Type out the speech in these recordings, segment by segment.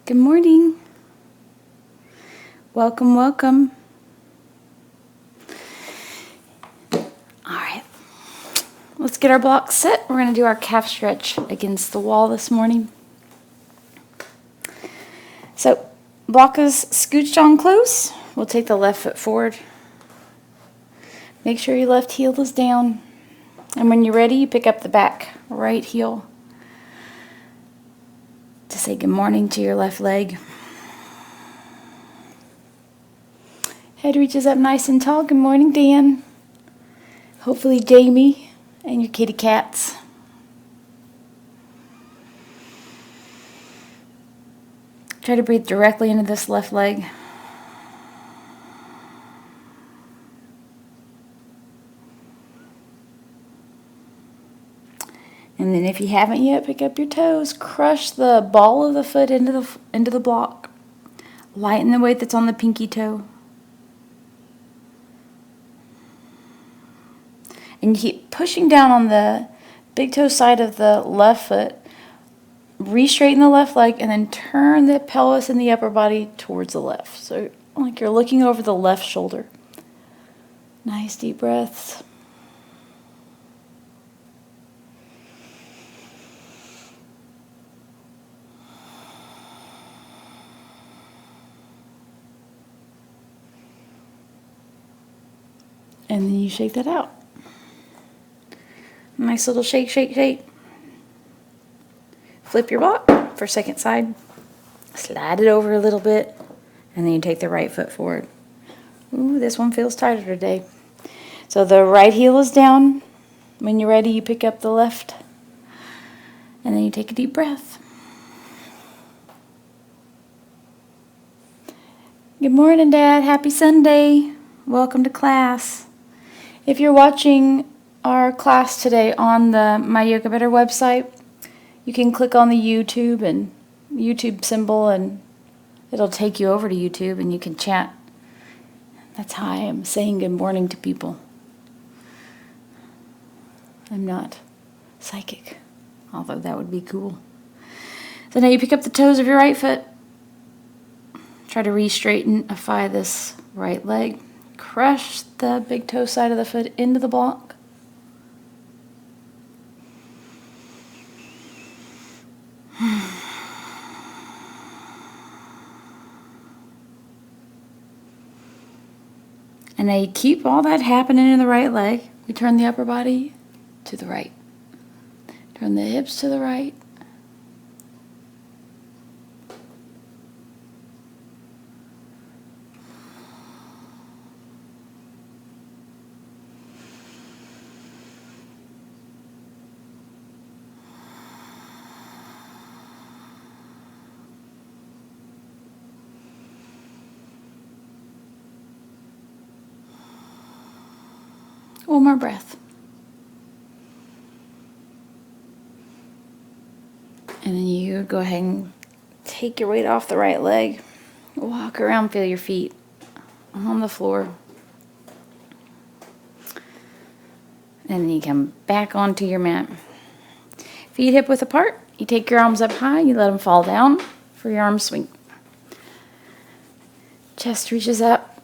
Good morning. Welcome, welcome. All right, let's get our blocks set. We're going to do our calf stretch against the wall this morning. So, block is scooched on close. We'll take the left foot forward. Make sure your left heel is down. And when you're ready, you pick up the back right heel to say good morning to your left leg. Head reaches up nice and tall. Good morning, Dan. Hopefully Jamie and your kitty cats. Try to breathe directly into this left leg. And then if you haven't yet, pick up your toes. Crush the ball of the foot into the block. Lighten the weight that's on the pinky toe. And you keep pushing down on the big toe side of the left foot. Re-straighten the left leg and then turn the pelvis and the upper body towards the left. So like you're looking over the left shoulder. Nice deep breaths. And then you shake that out. Nice little shake, shake, shake. Flip your block for second side. Slide it over a little bit. And then you take the right foot forward. Ooh, this one feels tighter today. So the right heel is down. When you're ready, you pick up the left. And then you take a deep breath. Good morning, Dad. Happy Sunday. Welcome to class. If you're watching our class today on the My Yoga Better website, you can click on the YouTube symbol and it'll take you over to YouTube and you can chat. That's how I am saying good morning to people. I'm not psychic, although that would be cool. So now you pick up the toes of your right foot. Try to re-straightenify this right leg. Crush the big toe side of the foot into the block. And now you keep all that happening in the right leg. We turn the upper body to the right. Turn the hips to the right. One more breath. And then you go ahead and take your weight off the right leg. Walk around, feel your feet on the floor. And then you come back onto your mat. Feet hip width apart. You take your arms up high. You let them fall down for your arm swing. Chest reaches up.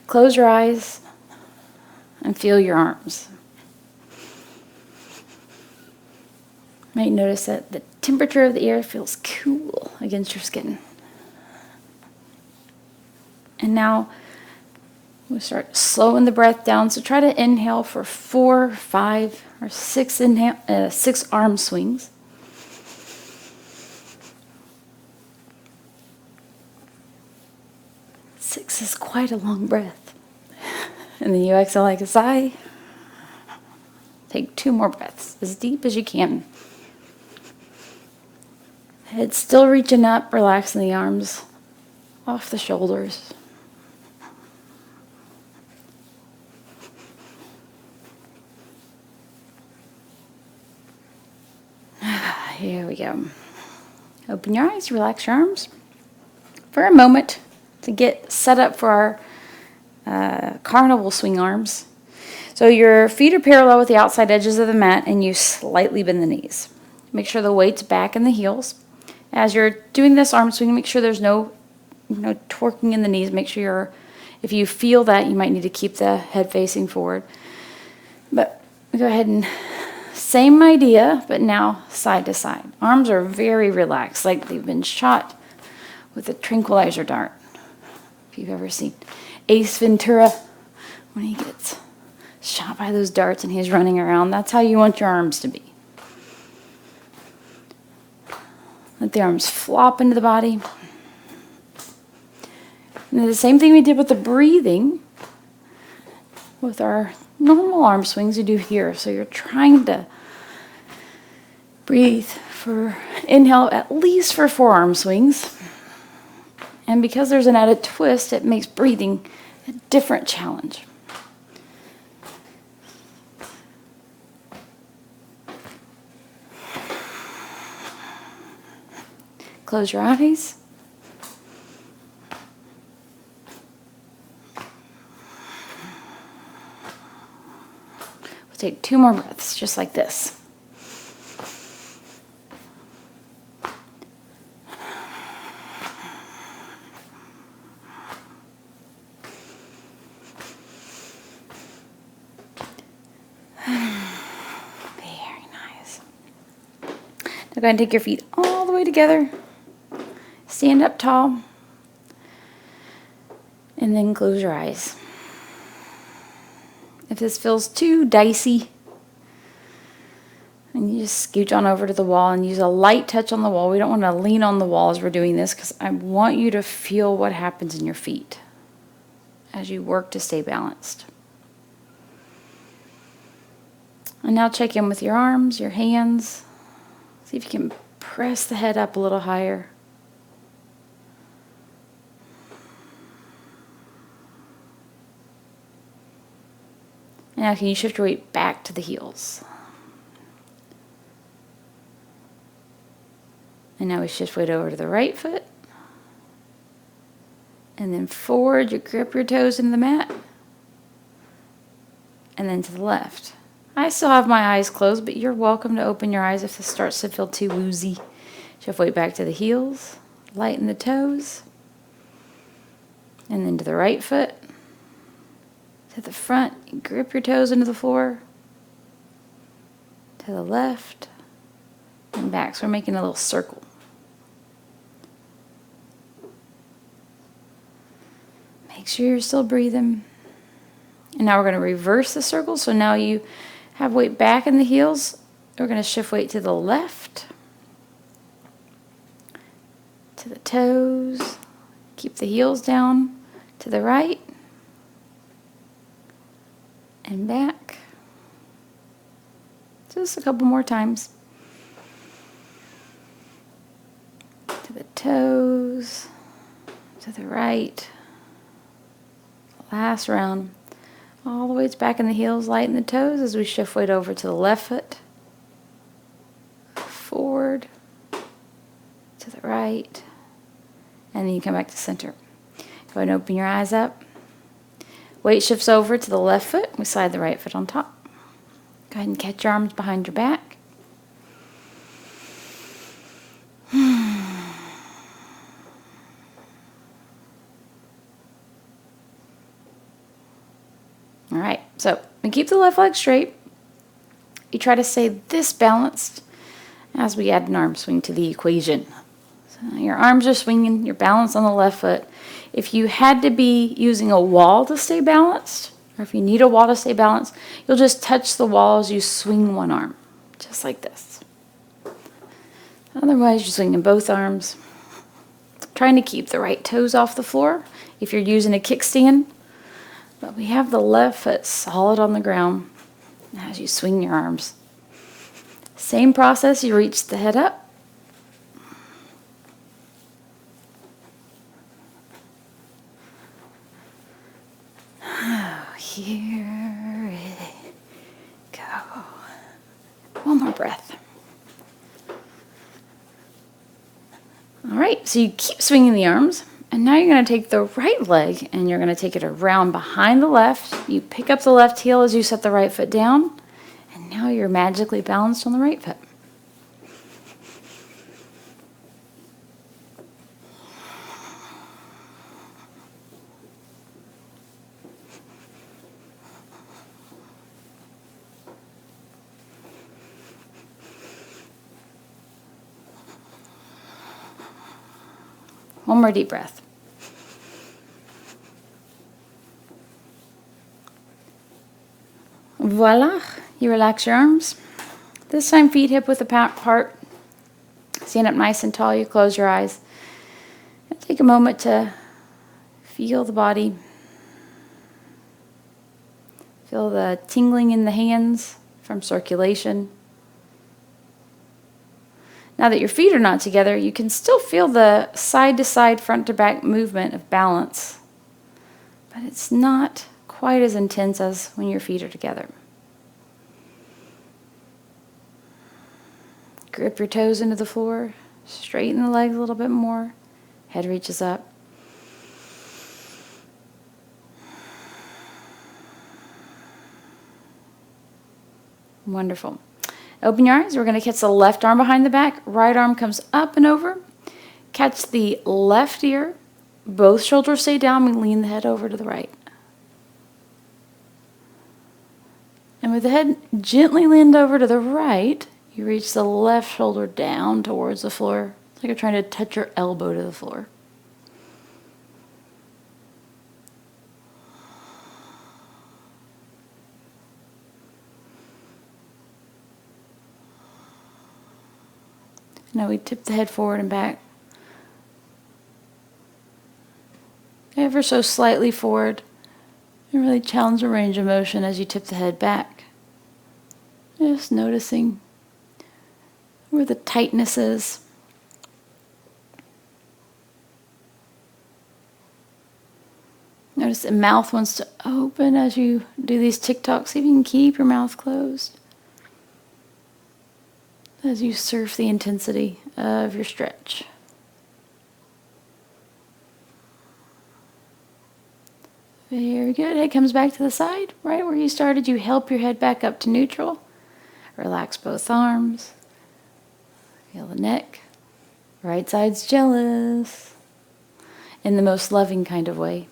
Close your eyes. And feel your arms. You might notice that the temperature of the air feels cool against your skin. And now we'll start slowing the breath down. So try to inhale for 4, 5, or 6 arm swings. Six is quite a long breath. And then you exhale like a sigh. Take 2 more breaths, as deep as you can. Head still reaching up, relaxing the arms off the shoulders. Here we go. Open your eyes, relax your arms for a moment to get set up for our carnival swing arms. So your feet are parallel with the outside edges of the mat and you slightly bend the knees. Make sure the weight's back in the heels. As you're doing this arm swing, make sure there's no torquing in the knees. Make sure if you feel that, you might need to keep the head facing forward. But go ahead and same idea, but now side to side. Arms are very relaxed, like they've been shot with a tranquilizer dart. If you've ever seen Ace Ventura, when he gets shot by those darts and he's running around, that's how you want your arms to be. Let the arms flop into the body. And the same thing we did with the breathing, with our normal arm swings you do here. So you're trying to breathe for inhale at least for 4 arm swings. And because there's an added twist, it makes breathing a different challenge. Close your eyes. We'll take 2 more breaths, just like this. Very nice. Now go ahead and take your feet all the way together. Stand up tall. And then close your eyes. If this feels too dicey, and you just scooch on over to the wall and use a light touch on the wall. We don't want to lean on the wall as we're doing this because I want you to feel what happens in your feet as you work to stay balanced. And now check in with your arms, your hands. See if you can press the head up a little higher. Now can you shift your weight back to the heels? And now we shift weight over to the right foot. And then forward, you grip your toes into the mat. And then to the left. I still have my eyes closed, but you're welcome to open your eyes if this starts to feel too woozy. Shift weight back to the heels. Lighten the toes. And then to the right foot. To the front, grip your toes into the floor. To the left. And back. So we're making a little circle. Make sure you're still breathing. And now we're going to reverse the circle. So now you have weight back in the heels. We're going to shift weight to the left. To the toes. Keep the heels down. To the right. And back. Just a couple more times. To the toes. To the right. Last round. All the weights back in the heels, lighten the toes as we shift weight over to the left foot. Forward. To the right. And then you come back to center. Go ahead and open your eyes up. Weight shifts over to the left foot. We slide the right foot on top. Go ahead and catch your arms behind your back. All right, so we keep the left leg straight. You try to stay this balanced as we add an arm swing to the equation. So your arms are swinging, you're balanced on the left foot. If you had to be using a wall to stay balanced, or if you need a wall to stay balanced, you'll just touch the wall as you swing one arm, just like this. Otherwise, you're swinging both arms. Trying to keep the right toes off the floor if you're using a kickstand. But we have the left foot solid on the ground as you swing your arms. Same process, you reach the head up. Oh, here we go. One more breath. All right, so you keep swinging the arms. And now you're going to take the right leg and you're going to take it around behind the left. You pick up the left heel as you set the right foot down. And now you're magically balanced on the right foot. One more deep breath. Voila, you relax your arms. This time feet hip width apart. Stand up nice and tall, you close your eyes. And take a moment to feel the body. Feel the tingling in the hands from circulation. Now that your feet are not together, you can still feel the side-to-side, front-to-back movement of balance. But it's not quite as intense as when your feet are together. Grip your toes into the floor. Straighten the legs a little bit more. Head reaches up. Wonderful. Open your eyes. We're going to catch the left arm behind the back. Right arm comes up and over. Catch the left ear. Both shoulders stay down. We lean the head over to the right. And with the head gently leaned over to the right, you reach the left shoulder down towards the floor. It's like you're trying to touch your elbow to the floor. Now we tip the head forward and back. Ever so slightly forward. And really challenge the range of motion as you tip the head back. Just noticing where the tightness is. Notice the mouth wants to open as you do these tick-tocks. See if you can keep your mouth closed as you surf the intensity of your stretch. Very good. Head comes back to the side. Right where you started, you help your head back up to neutral. Relax both arms. Feel the neck. Right side's jealous. In the most loving kind of way.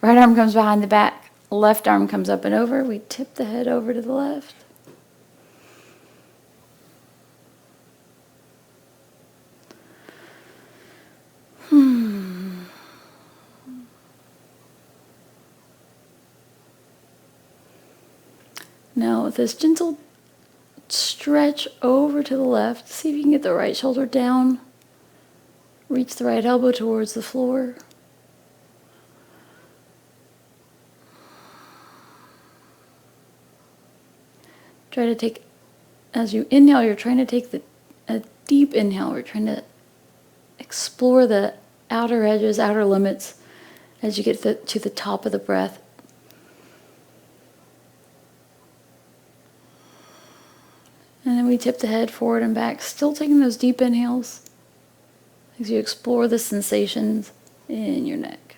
Right arm comes behind the back. Left arm comes up and over. We tip the head over to the left. Now with this gentle stretch over to the left, see if you can get the right shoulder down. Reach the right elbow towards the floor. Try to take, as you inhale, you're trying to take a deep inhale. We're trying to explore the outer edges, outer limits as you get to the top of the breath. And then we tip the head forward and back, still taking those deep inhales as you explore the sensations in your neck.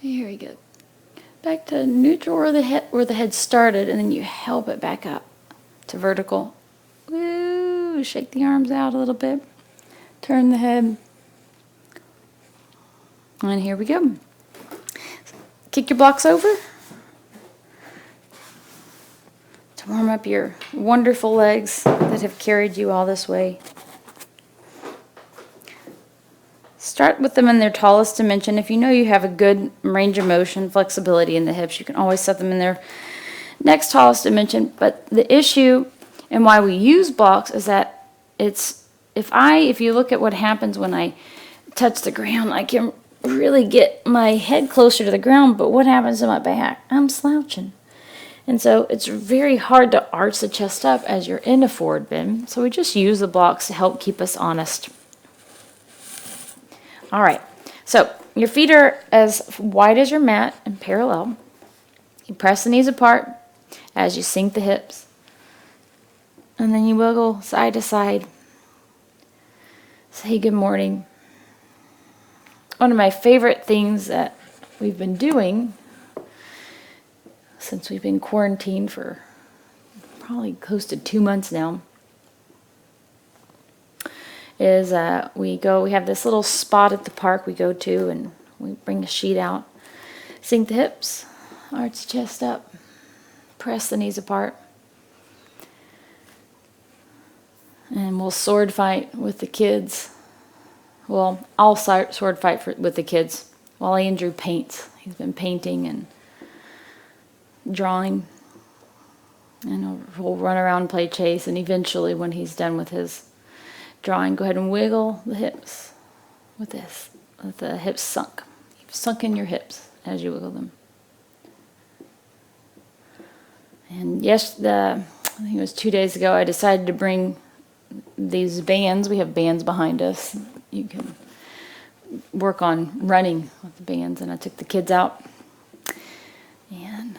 Very good. Back to neutral where the head started, and then you help it back up to vertical. Woo! Shake the arms out a little bit. Turn the head. And here we go. Kick your blocks over to warm up your wonderful legs that have carried you all this way. Start with them in their tallest dimension. If you know you have a good range of motion, flexibility in the hips, you can always set them in their next tallest dimension. But the issue and why we use blocks is that if you look at what happens when I touch the ground, I can really get my head closer to the ground, but what happens to my back? I'm slouching. And so it's very hard to arch the chest up as you're in a forward bend. So we just use the blocks to help keep us honest. All right, so your feet are as wide as your mat and parallel. You press the knees apart as you sink the hips. And then you wiggle side to side. Say good morning. One of my favorite things that we've been doing since we've been quarantined for probably close to 2 months now is we have this little spot at the park we go to, and we bring a sheet out, sink the hips, arch the chest up, press the knees apart, and we'll sword fight with the kids. Well, I'll sword fight with the kids while Andrew paints. He's been painting and drawing, and we'll run around and play chase, and eventually when he's done with his drawing, go ahead and wiggle the hips with the hips sunk. You've sunk in your hips as you wiggle them. And yes, I think it was 2 days ago, I decided to bring these bands. We have bands behind us. You can work on running with the bands, and I took the kids out, and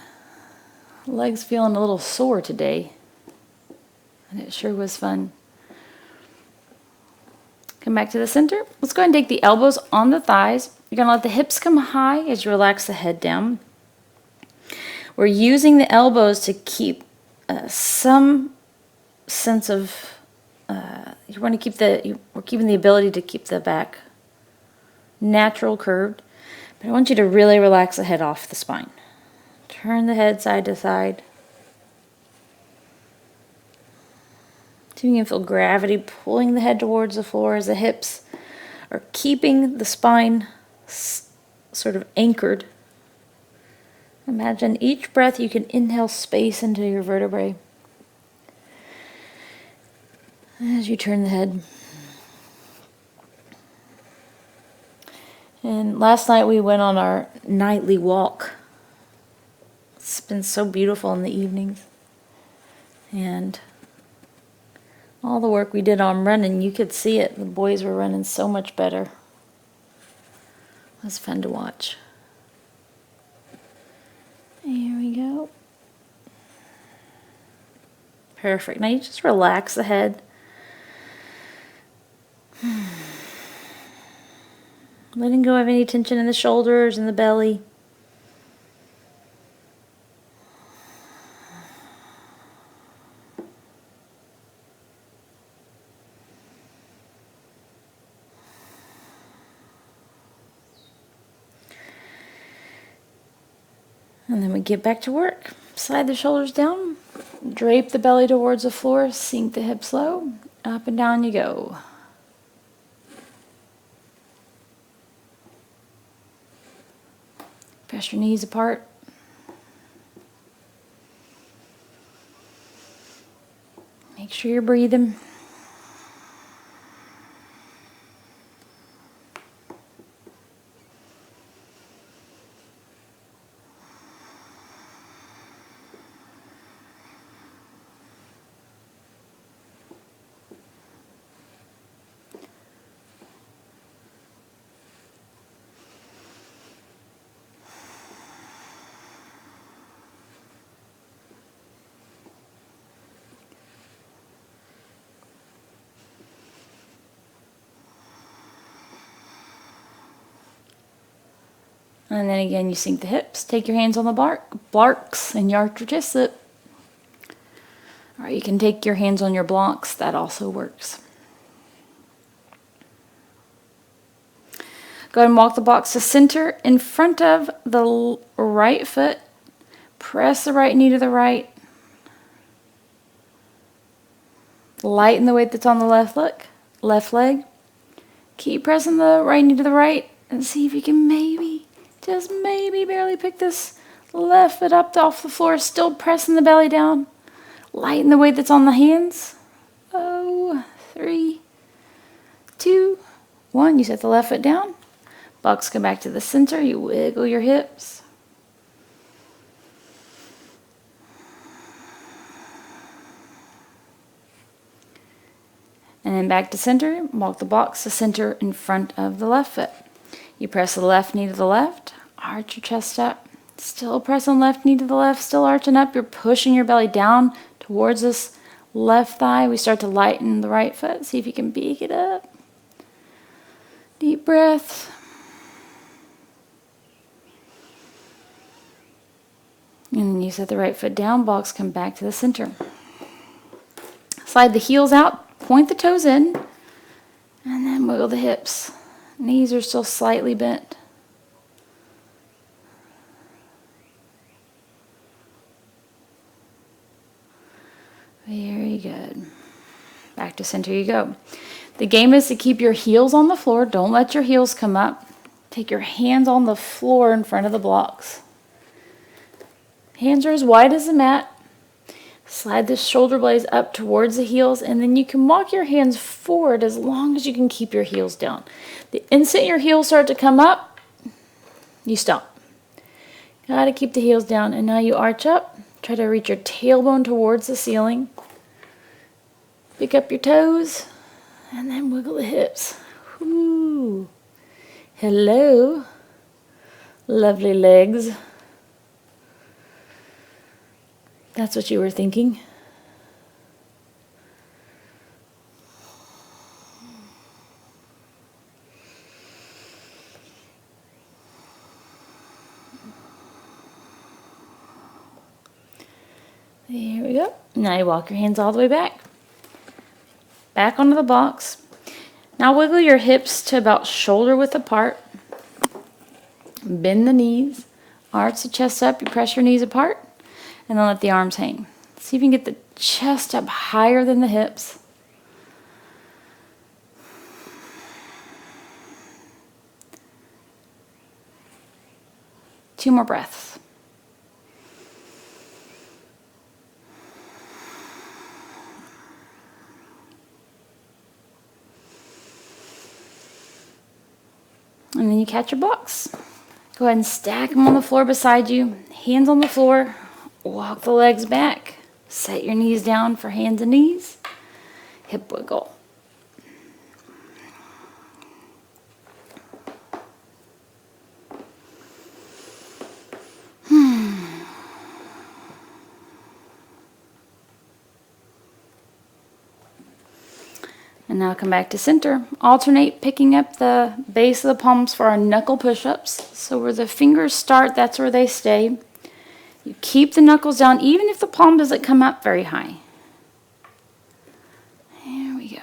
legs feeling a little sore today, and it sure was fun. Come back to the center. Let's go ahead and take the elbows on the thighs. You're going to let the hips come high as you relax the head down. We're using the elbows to keep some sense of, we're keeping the ability to keep the back natural curved, but I want you to really relax the head off the spine. Turn the head side to side. So you can feel gravity pulling the head towards the floor as the hips are keeping the spine sort of anchored. Imagine each breath you can inhale space into your vertebrae as you turn the head. And last night we went on our nightly walk. It's been so beautiful in the evenings. And all the work we did on running, you could see it. The boys were running so much better. It was fun to watch. Here we go. Perfect. Now you just relax the head. Letting go of any tension in the shoulders and the belly. And then we get back to work. Slide the shoulders down, drape the belly towards the floor, sink the hips low, up and down you go. Press your knees apart. Make sure you're breathing. And then again, you sink the hips, take your hands on the blocks, and you arch your chest up. Or you can take your hands on your blocks, that also works. Go ahead and walk the blocks to center in front of the right foot. Press the right knee to the right. Lighten the weight that's on the left leg. Keep pressing the right knee to the right, and see if you can just maybe barely pick this left foot up off the floor, still pressing the belly down. Lighten the weight that's on the hands. 3, 2, 1. You set the left foot down. Blocks come back to the center. You wiggle your hips. And then back to center. Walk the blocks to center in front of the left foot. You press the left knee to the left, arch your chest up, still pressing left knee to the left, still arching up. You're pushing your belly down towards this left thigh. We start to lighten the right foot. See if you can peek it up. Deep breath. And then you set the right foot down, blocks come back to the center. Slide the heels out, point the toes in. wiggle the hips. Knees are still slightly bent. Very good. Back to center you go. The game is to keep your heels on the floor. Don't let your heels come up. Take your hands on the floor in front of the blocks. Hands are as wide as the mat. Slide the shoulder blades up towards the heels, and then you can walk your hands forward as long as you can keep your heels down. The instant your heels start to come up, you stop. Gotta keep the heels down, and now you arch up. Try to reach your tailbone towards the ceiling. Pick up your toes, and then wiggle the hips. Ooh. Hello, lovely legs. That's what you were thinking. There we go. Now you walk your hands all the way back. Back onto the blocks. Now wiggle your hips to about shoulder width apart. Bend the knees. Arch the chest up. You press your knees apart. And then let the arms hang. See if you can get the chest up higher than the hips. Two more breaths. And then you catch your blocks. Go ahead and stack them on the floor beside you. Hands on the floor. Walk the legs back. Set your knees down for hands and knees. Hip wiggle. And now come back to center. Alternate picking up the base of the palms for our knuckle push-ups. So where the fingers start, that's where they stay. You keep the knuckles down even if the palm doesn't come up very high. There we go.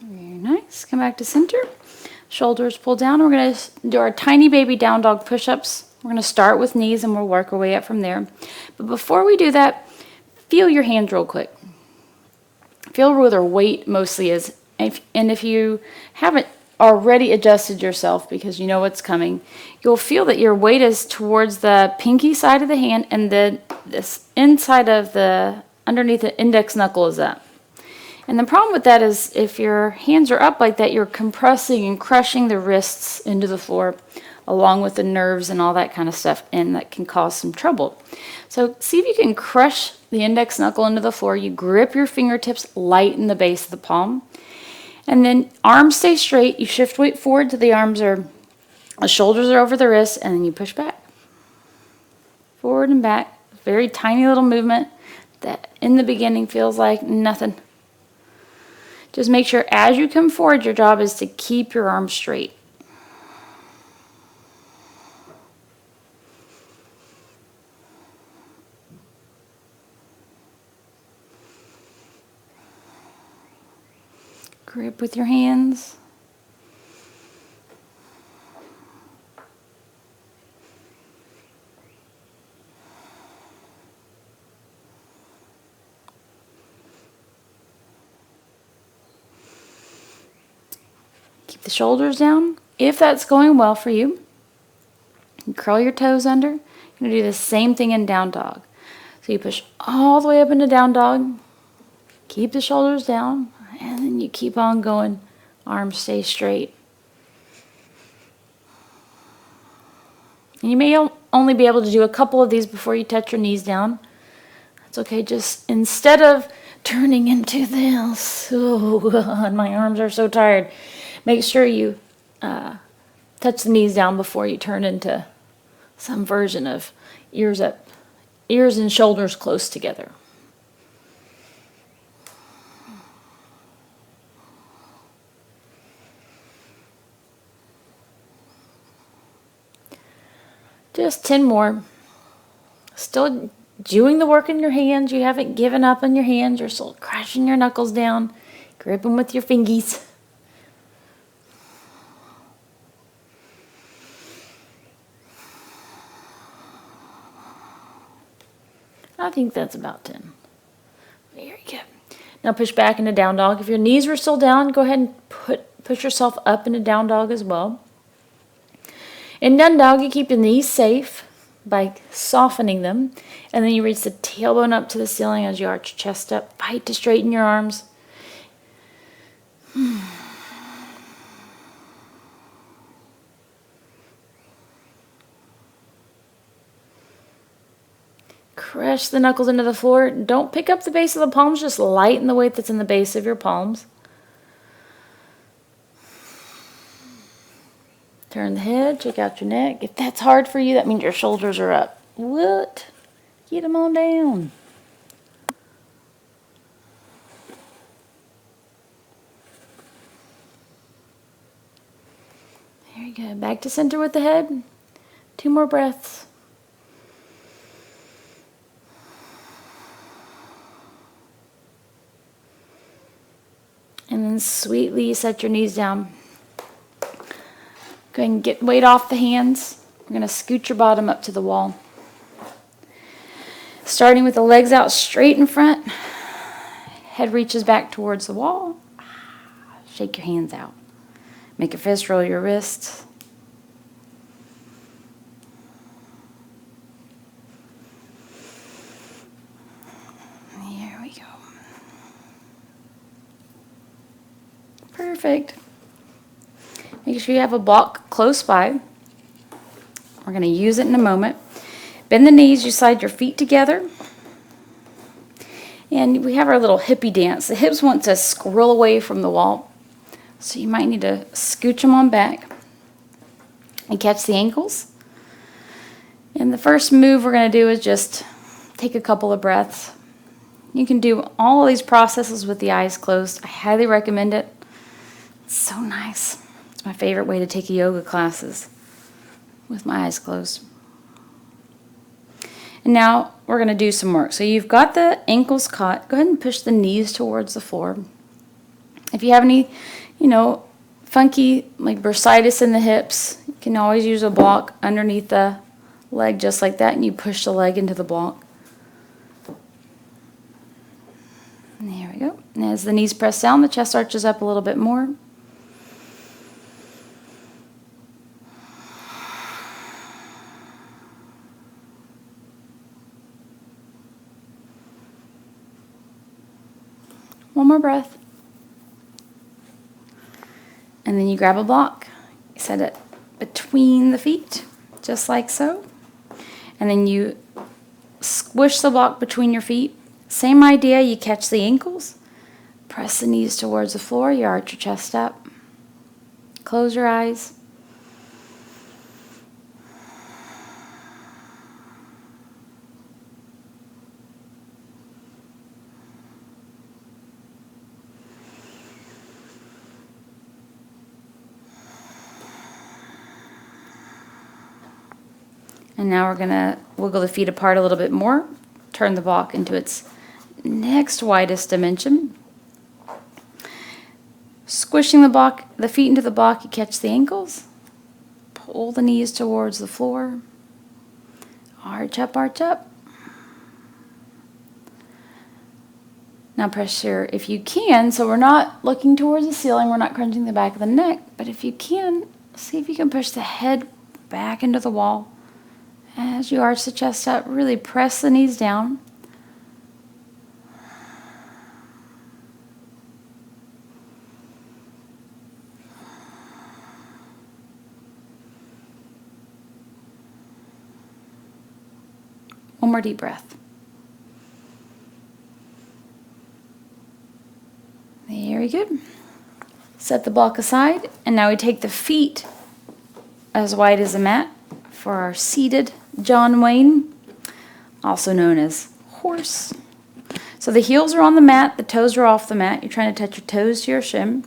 Very nice. Come back to center. Shoulders pull down. We're going to do our tiny baby down dog push-ups. We're going to start with knees and we'll work our way up from there. But before we do that, feel your hands real quick. Feel where their weight mostly is. And if you haven't already adjusted yourself because you know what's coming, you'll feel that your weight is towards the pinky side of the hand and this inside of the underneath the index knuckle is up. And the problem with that is if your hands are up like that, you're compressing and crushing the wrists into the floor along with the nerves and all that kind of stuff, and that can cause some trouble. So see if you can crush the index knuckle into the floor. You grip your fingertips light in the base of the palm. And then arms stay straight. You shift weight forward to the shoulders are over the wrists, and then you push back. Forward and back. Very tiny little movement that in the beginning feels like nothing. Just make sure as you come forward, your job is to keep your arms straight. Grip with your hands. Keep the shoulders down. If that's going well for you, curl your toes under. You're going to do the same thing in down dog. So you push all the way up into down dog. Keep the shoulders down. And then you keep on going. Arms stay straight. And you may only be able to do a couple of these before you touch your knees down. That's okay. Just instead of turning into this. Oh God, my arms are so tired. Make sure you touch the knees down before you turn into some version of ears up, ears and shoulders close together. Just 10 more. Still doing the work in your hands. You haven't given up on your hands. You're still crashing your knuckles down. Grip them with your fingies. I think that's about 10. Very good. Now push back into down dog. If your knees were still down, go ahead and push yourself up into down dog as well. In down dog, you keep your knees safe by softening them, and then you reach the tailbone up to the ceiling as you arch your chest up. Fight to straighten your arms. Crush the knuckles into the floor. Don't pick up the base of the palms, just lighten the weight that's in the base of your palms. Turn the head, check out your neck. If that's hard for you, that means your shoulders are up. What? Get them on down. There you go. Back to center with the head. 2 more breaths. And then sweetly set your knees down. Go ahead and get weight off the hands. We're going to scoot your bottom up to the wall. Starting with the legs out straight in front. Head reaches back towards the wall. Shake your hands out. Make a fist, roll your wrists. Here we go. Perfect. Make sure you have a block close by. We're going to use it in a moment. Bend the knees, you slide your feet together. And we have our little hippie dance. The hips want to scroll away from the wall. So you might need to scooch them on back and catch the ankles. And the first move we're going to do is just take a couple of breaths. You can do all of these processes with the eyes closed. I highly recommend it. It's so nice. It's my favorite way to take a yoga classes with my eyes closed. And now we're going to do some work. So you've got the ankles caught. Go ahead and push the knees towards the floor. If you have any, funky like bursitis in the hips, you can always use a block underneath the leg just like that, and you push the leg into the block. And there we go. And as the knees press down, the chest arches up a little bit more. One more breath. And then you grab a block. You set it between the feet, just like so. And then you squish the block between your feet. Same idea, you catch the ankles. Press the knees towards the floor. You arch your chest up. Close your eyes. And now we're going to wiggle the feet apart a little bit more. Turn the block into its next widest dimension. Squishing the feet into the block, you catch the ankles. Pull the knees towards the floor. Arch up, arch up. Now pressure, if you can, so we're not looking towards the ceiling, we're not crunching the back of the neck, but if you can, see if you can push the head back into the wall. As you arch the chest up, really press the knees down. One more deep breath. Very good. Set the block aside, and now we take the feet as wide as the mat for our seated John Wayne, also known as horse. So the heels are on the mat, the toes are off the mat. You're trying to touch your toes to your shin,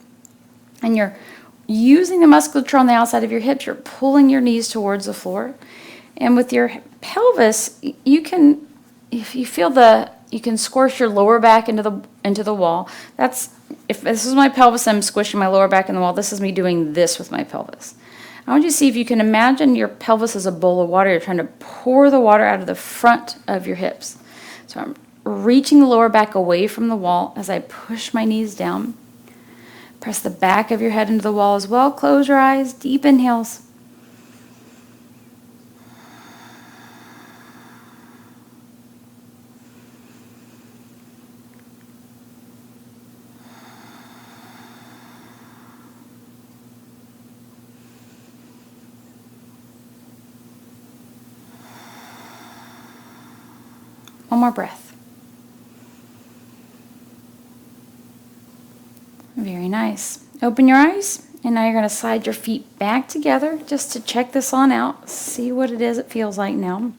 and you're using the musculature on the outside of your hips. You're pulling your knees towards the floor, and with your pelvis, you can, if you feel you can squish your lower back into the wall. If this is my pelvis, I'm squishing my lower back in the wall. This is me doing this with my pelvis. I want you to see if you can imagine your pelvis as a bowl of water. You're trying to pour the water out of the front of your hips. So I'm reaching the lower back away from the wall as I push my knees down. Press the back of your head into the wall as well. Close your eyes. Deep inhales. One more breath. Very nice. Open your eyes, and now you're going to slide your feet back together just to check this on out. See what it is it feels like now.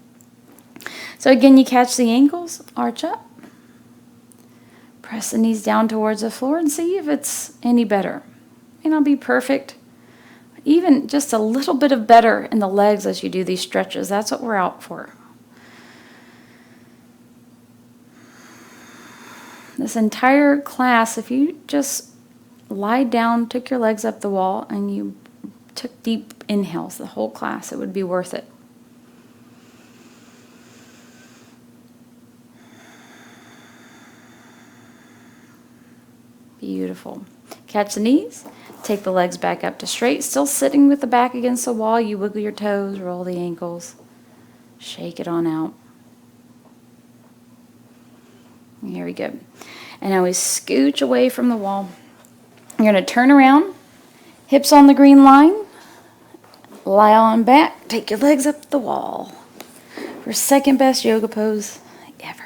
So again, you catch the ankles, arch up. Press the knees down towards the floor and see if it's any better. It may not be perfect. Even just a little bit of better in the legs as you do these stretches. That's what we're out for. This entire class, if you just lied down, took your legs up the wall, and you took deep inhales the whole class, it would be worth it. Beautiful. Catch the knees, take the legs back up to straight, still sitting with the back against the wall. You wiggle your toes, roll the ankles, shake it on out. Here we go. And now we scooch away from the wall. You're going to turn around, hips on the green line, lie on back, take your legs up the wall for second best yoga pose ever.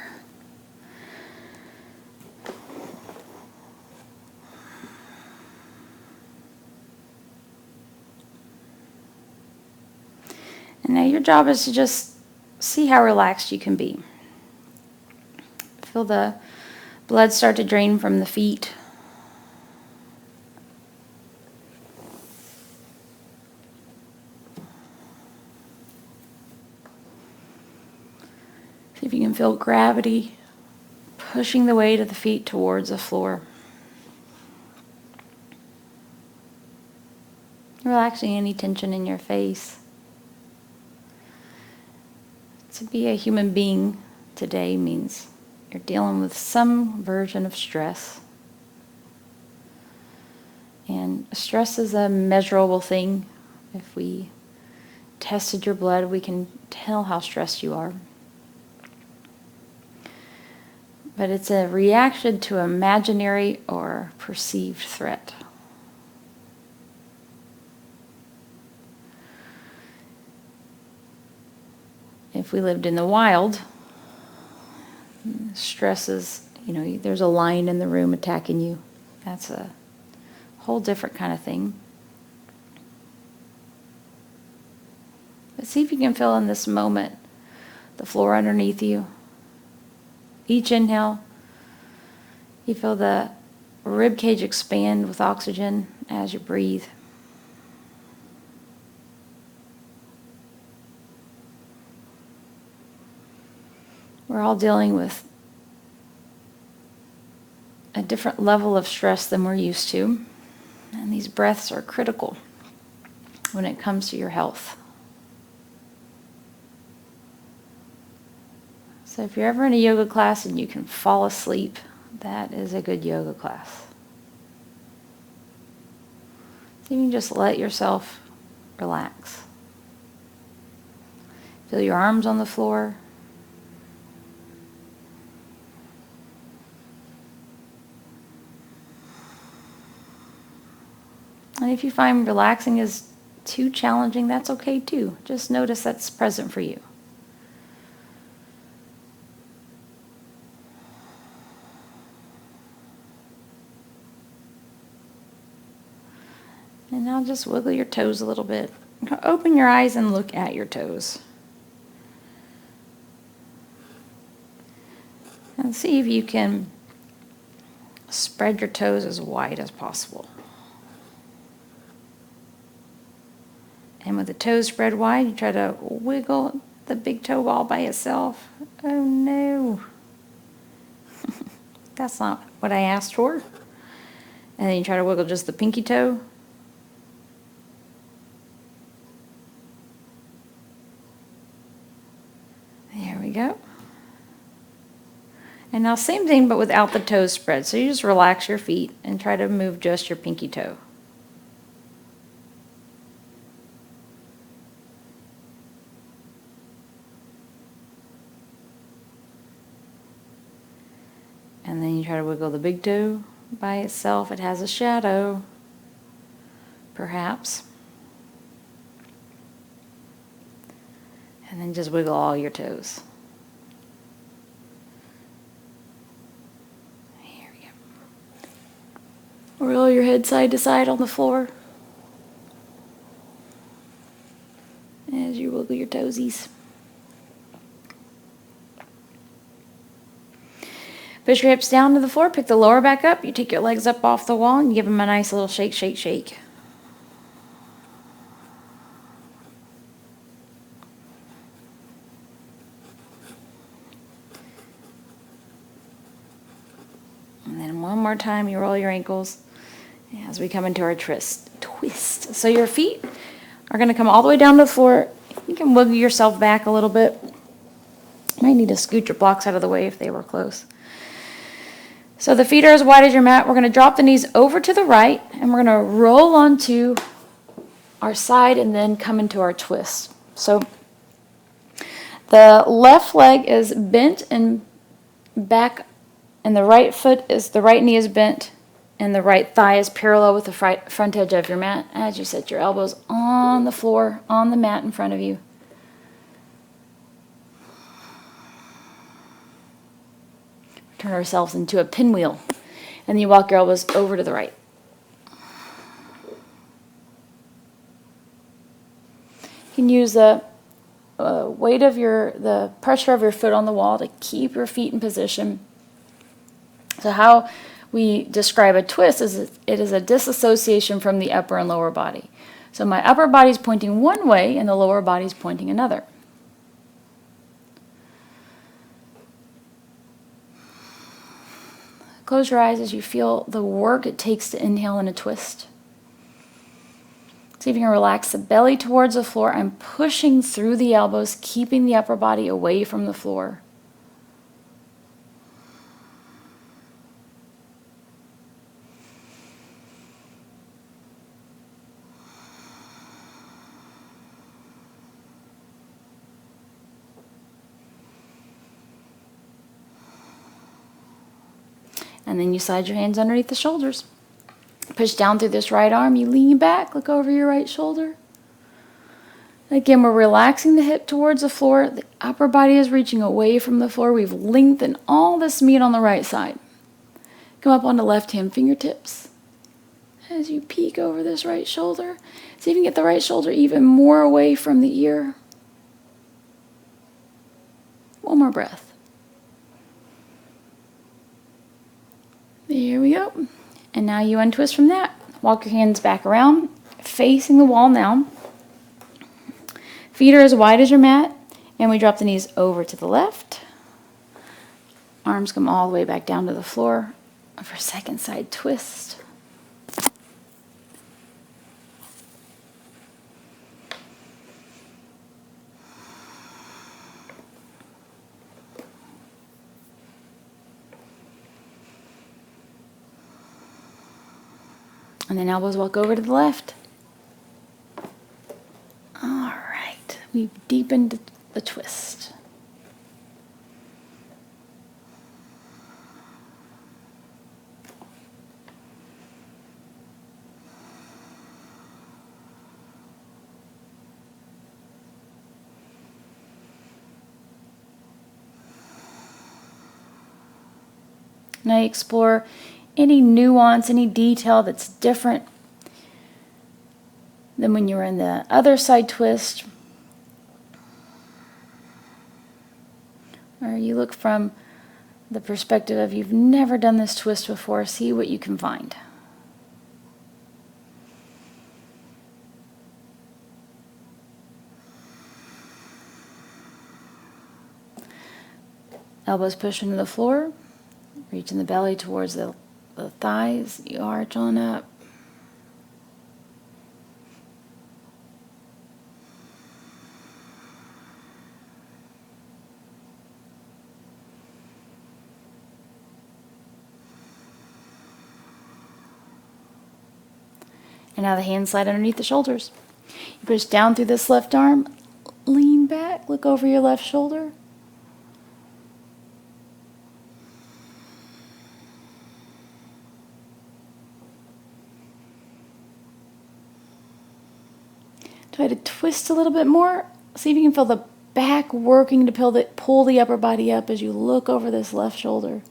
And now your job is to just see how relaxed you can be. Feel the blood start to drain from the feet. See if you can feel gravity pushing the weight of the feet towards the floor. Relaxing any tension in your face. To be a human being today means you're dealing with some version of stress. And stress is a measurable thing. If we tested your blood, we can tell how stressed you are. But it's a reaction to imaginary or perceived threat. If we lived in the wild, stress is, there's a lion in the room attacking you. That's a whole different kind of thing. But see if you can feel in this moment the floor underneath you. Each inhale, you feel the rib cage expand with oxygen as you breathe. We're all dealing with a different level of stress than we're used to, and these breaths are critical when it comes to your health. So if you're ever in a yoga class and you can fall asleep, that is a good yoga class. So you can just let yourself relax. Feel your arms on the floor. And if you find relaxing is too challenging, that's okay too. Just notice that's present for you. And now just wiggle your toes a little bit. Open your eyes and look at your toes. And see if you can spread your toes as wide as possible. And with the toes spread wide, you try to wiggle the big toe ball by itself. Oh no. That's not what I asked for. And then you try to wiggle just the pinky toe. There we go. And now same thing but without the toes spread. So you just relax your feet and try to move just your pinky toe. And then you try to wiggle the big toe by itself. It has a shadow, perhaps. And then just wiggle all your toes. Here we go. Roll your head side to side on the floor as you wiggle your toesies. Push your hips down to the floor, pick the lower back up, you take your legs up off the wall and give them a nice little shake, shake, shake. And then one more time you roll your ankles as we come into our twist. So your feet are going to come all the way down to the floor. You can wiggle yourself back a little bit. Might need to scoot your blocks out of the way if they were close. So the feet are as wide as your mat. We're going to drop the knees over to the right, and we're going to roll onto our side and then come into our twist. So the left leg is bent and back, and the right knee is bent, and the right thigh is parallel with the front edge of your mat as you set your elbows on the floor, on the mat in front of you. Turn ourselves into a pinwheel, and then you walk your elbows over to the right. You can use the weight of the pressure of your foot on the wall to keep your feet in position. So how we describe a twist is it is a disassociation from the upper and lower body. So my upper body is pointing one way and the lower body is pointing another. Close your eyes as you feel the work it takes to inhale in a twist. See if you can relax the belly towards the floor and pushing through the elbows, keeping the upper body away from the floor. And then you slide your hands underneath the shoulders. Push down through this right arm. You lean back, look over your right shoulder. Again, we're relaxing the hip towards the floor. The upper body is reaching away from the floor. We've lengthened all this meat on the right side. Come up onto left hand fingertips. As you peek over this right shoulder, see if you can get the right shoulder even more away from the ear. One more breath. There we go. And now you untwist from that. Walk your hands back around, facing the wall now. Feet are as wide as your mat, and we drop the knees over to the left. Arms come all the way back down to the floor for second side twist. And then elbows walk over to the left. All right, we've deepened the twist. Now you explore any nuance, any detail that's different Then when you're in the other side twist, or you look from the perspective of you've never done this twist before, see what you can find. Elbows push into the floor, reaching the belly towards the thighs, you arch on up. And now the hands slide underneath the shoulders. You push down through this left arm, lean back, look over your left shoulder. Try to twist a little bit more. See if you can feel the back working to pull the upper body up as you look over this left shoulder.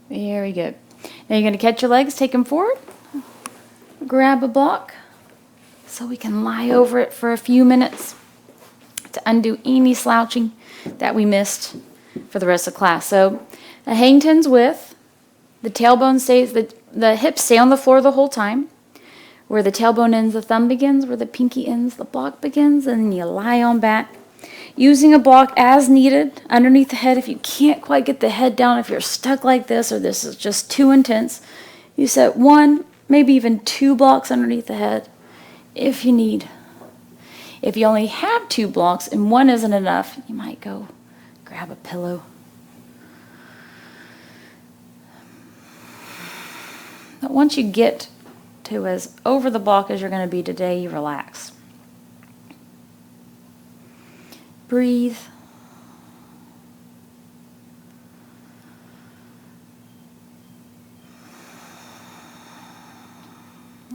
Very good. Now you're going to catch your legs, take them forward, grab a block so we can lie over it for a few minutes to undo any slouching that we missed for the rest of class. So a hang ten's width, the tailbone stays, the hips stay on the floor the whole time. Where the tailbone ends, the thumb begins, where the pinky ends, the block begins, and then you lie on back. Using a block as needed underneath the head. If you can't quite get the head down, if you're stuck like this or this is just too intense, you set 1, maybe even 2 blocks underneath the head if you need. If you only have 2 blocks and 1 isn't enough, you might go grab a pillow. But once you get to as over the block as you're going to be today, you relax. Breathe.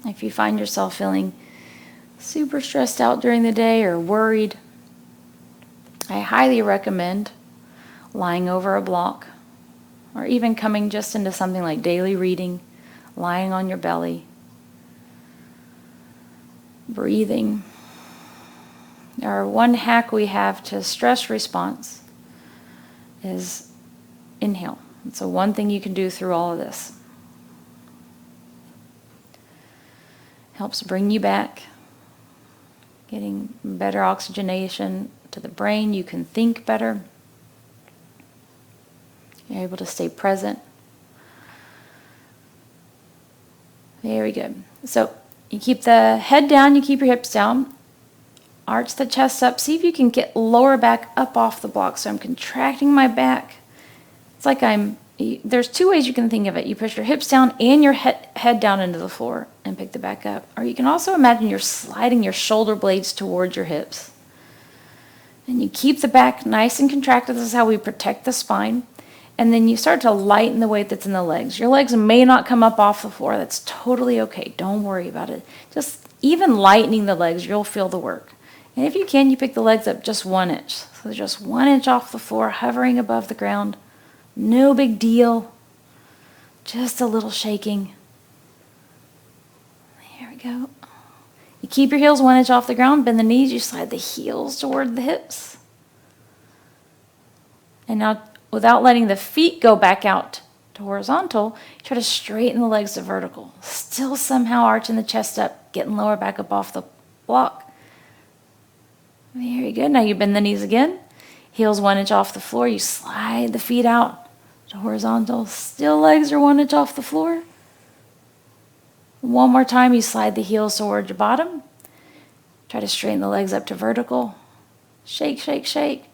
If you find yourself feeling super stressed out during the day or worried, I highly recommend lying over a block or even coming just into something like daily reading, lying on your belly, breathing. Our one hack we have to stress response is inhale. It's the one thing you can do through all of this. Helps bring you back, getting better oxygenation to the brain. You can think better. You're able to stay present. Very good. So you keep the head down, you keep your hips down. Arch the chest up. See if you can get lower back up off the block. So I'm contracting my back. It's like there's 2 ways you can think of it. You push your hips down and your head down into the floor and pick the back up. Or you can also imagine you're sliding your shoulder blades towards your hips. And you keep the back nice and contracted. This is how we protect the spine. And then you start to lighten the weight that's in the legs. Your legs may not come up off the floor. That's totally okay. Don't worry about it. Just even lightening the legs, you'll feel the work. And if you can, you pick the legs up just 1 inch. So just 1 inch off the floor, hovering above the ground. No big deal. Just a little shaking. There we go. You keep your heels 1 inch off the ground, bend the knees, you slide the heels toward the hips. And now, without letting the feet go back out to horizontal, try to straighten the legs to vertical. Still somehow arching the chest up, getting lower back up off the block. Very good. Now you bend the knees again. Heels 1 inch off the floor. You slide the feet out to horizontal. Still legs are 1 inch off the floor. One more time, you slide the heels toward your bottom. Try to straighten the legs up to vertical. Shake, shake, shake.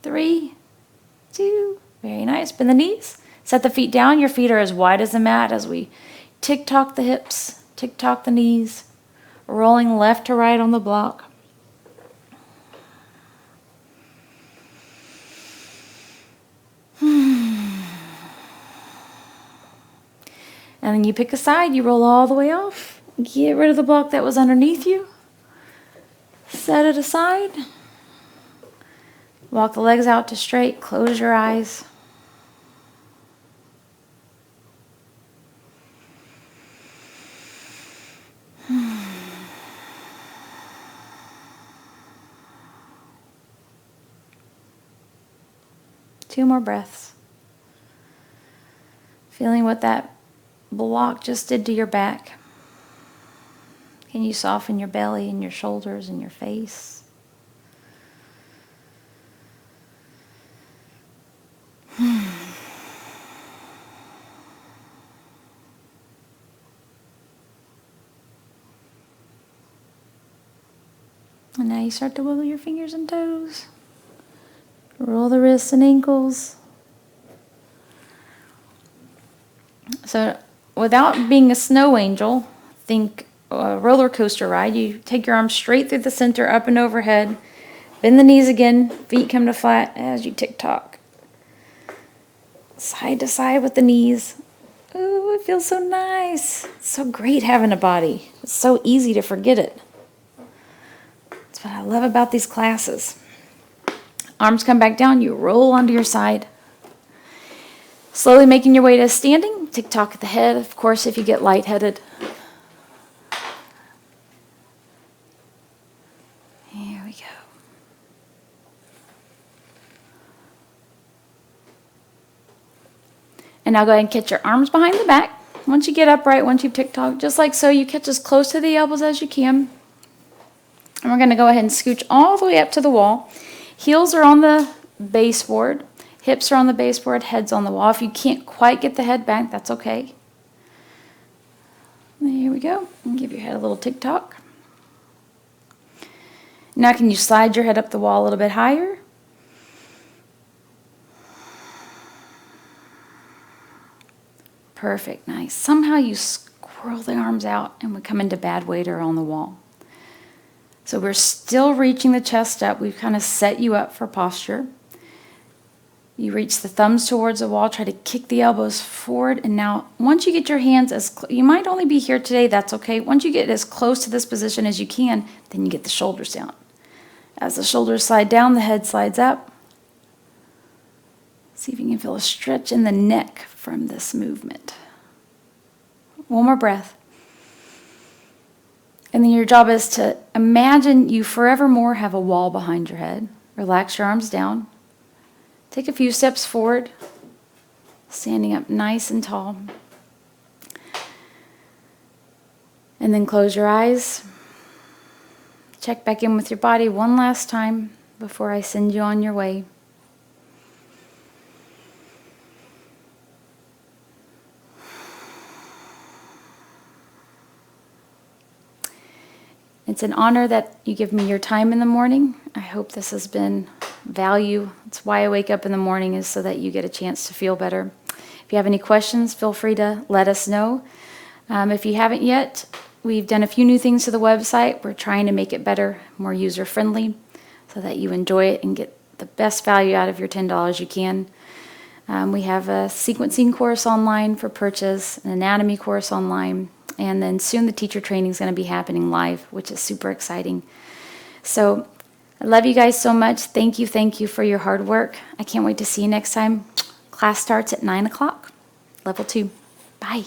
3, 2. Very nice. Bend the knees. Set the feet down. Your feet are as wide as the mat as we tick-tock the hips, tick-tock the knees, rolling left to right on the block. And then you pick a side, you roll all the way off, get rid of the block that was underneath you, set it aside, Walk the legs out to straight. Close your eyes. Two more breaths. Feeling what that block just did to your back. Can you soften your belly and your shoulders and your face? And now you start to wiggle your fingers and toes. Roll the wrists and ankles. So without being a snow angel, think a roller coaster ride. You take your arms straight through the center, up and overhead. Bend the knees again. Feet come to flat as you tick-tock. Side to side with the knees. Ooh, it feels so nice. It's so great having a body. It's so easy to forget it. That's what I love about these classes. Arms come back down, you roll onto your side. Slowly making your way to standing. Tick-tock at the head, of course, if you get lightheaded. Here we go. And now go ahead and catch your arms behind the back. Once you get upright, once you've tick-tocked, just like so, you catch as close to the elbows as you can. And we're going to go ahead and scooch all the way up to the wall. Heels are on the baseboard. Hips are on the baseboard. Head's on the wall. If you can't quite get the head back, that's okay. There we go. And give your head a little tick-tock. Now can you slide your head up the wall a little bit higher? Perfect. Nice. Somehow you squirrel the arms out and we come into bad waiter on the wall. So we're still reaching the chest up. We've kind of set you up for posture. You reach the thumbs towards the wall. Try to kick the elbows forward. And now, once you get your hands you might only be here today. That's okay. Once you get as close to this position as you can, then you get the shoulders down. As the shoulders slide down, the head slides up. See if you can feel a stretch in the neck from this movement. One more breath. And then your job is to imagine you forevermore have a wall behind your head. Relax your arms down. Take a few steps forward, standing up nice and tall. And then close your eyes. Check back in with your body one last time before I send you on your way. It's an honor that you give me your time in the morning. I hope this has been value. It's why I wake up in the morning, is so that you get a chance to feel better. If you have any questions, feel free to let us know. If you haven't yet, we've done a few new things to the website. We're trying to make it better, more user-friendly, so that you enjoy it and get the best value out of your $10 you can. We have a sequencing course online for purchase, an anatomy course online, and then soon the teacher training is going to be happening live, which is super exciting. So I love you guys so much. Thank you for your hard work. I can't wait to see you next time. Class starts at 9 o'clock, level 2. Bye.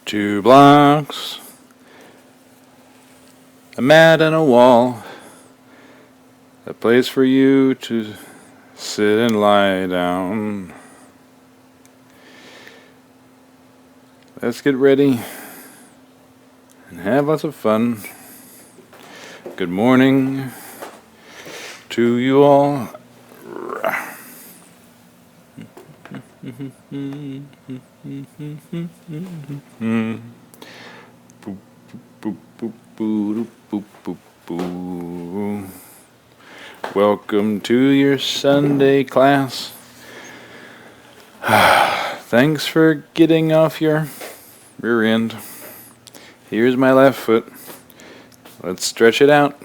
2 blocks, a mat and a wall, a place for you to sit and lie down. Let's get ready and have lots of fun. Good morning to you all. Welcome to your Sunday class. Thanks for getting off your rear end. Here's my left foot. Let's stretch it out